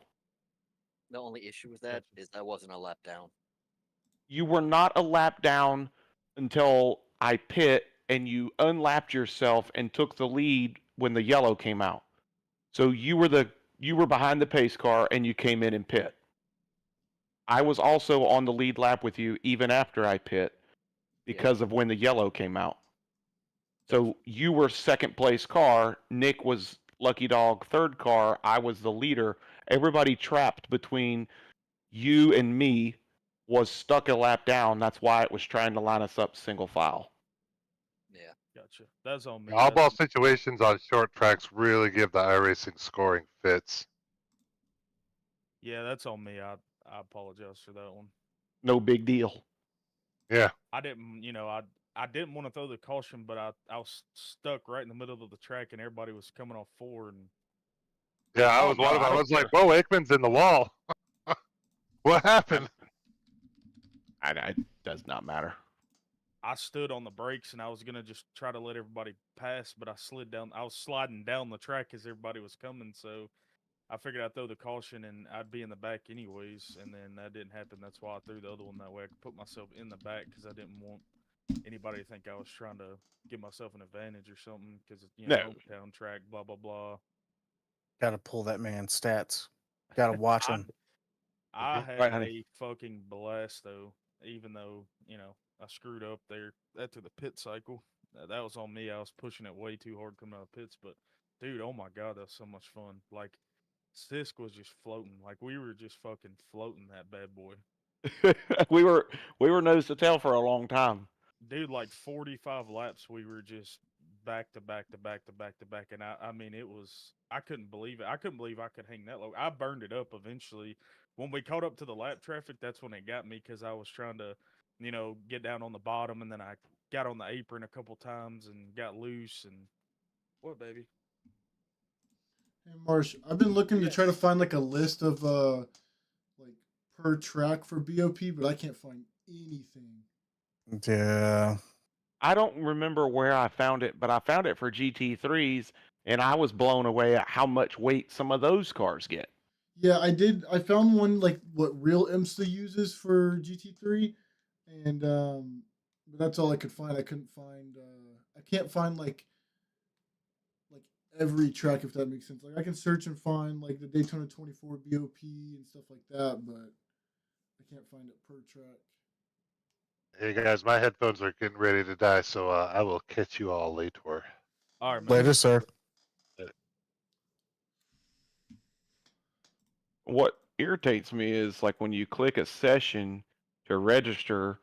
The only issue with that is I wasn't a lap down. You were not a lap down until I pit, and you unlapped yourself and took the lead when the yellow came out. So you were behind the pace car and you came in and pit. I was also on the lead lap with you even after I pit because of when the yellow came out. So you were 2nd place car, Nick was lucky dog 3rd car, I was the leader. Everybody trapped between you and me was stuck a lap down. That's why it was trying to line us up single file. Yeah. Gotcha. That's on me. Oddball situations on short tracks really give the iRacing scoring fits. Yeah, that's on me. I apologize for that one. No big deal. Yeah. I didn't, I didn't want to throw the caution, but I was stuck right in the middle of the track, and everybody was coming off 4. And yeah, I was one of them. I was like, "Whoa, Aikman's in the wall. What happened?" It does not matter. I stood on the brakes and I was gonna just try to let everybody pass, but I slid down. I was sliding down the track as everybody was coming, so I figured I'd throw the caution and I'd be in the back anyways. And then that didn't happen. That's why I threw the other one that way. I could put myself in the back because I didn't want anybody to think I was trying to give myself an advantage or something. Because No. hometown track, blah blah blah. Gotta pull that man's stats. Gotta watch him. I Mhm. had Right, honey. a fucking blast though, even though I screwed up there. That to the pit cycle. That was on me. I was pushing it way too hard coming out of the pits. But dude, oh my god, that was so much fun. Like Sisk was just floating. Like we were just fucking floating that bad boy. we were nose to tail for a long time. Dude, like 45 laps, we were just back to back to back to back to back, and I mean, it was I couldn't believe it. I couldn't believe I could hang that low. I burned it up eventually. When we caught up to the lap traffic, that's when it got me because I was trying to, get down on the bottom, and then I got on the apron a couple times and got loose. And what, baby? Hey Marsh, I've been looking to try to find like a list of like per track for BOP, but I can't find anything. Yeah. I don't remember where I found it, but I found it for GT3s, and I was blown away at how much weight some of those cars get. Yeah, I did. I found one like what real IMSA uses for GT3, and but that's all I could find. I couldn't find. I can't find like every track if that makes sense. Like I can search and find like the Daytona 24 BOP and stuff like that, but I can't find it per track. Hey guys, my headphones are getting ready to die, so I will catch you all later. All right, man. Later, sir. What irritates me is like when you click a session to register,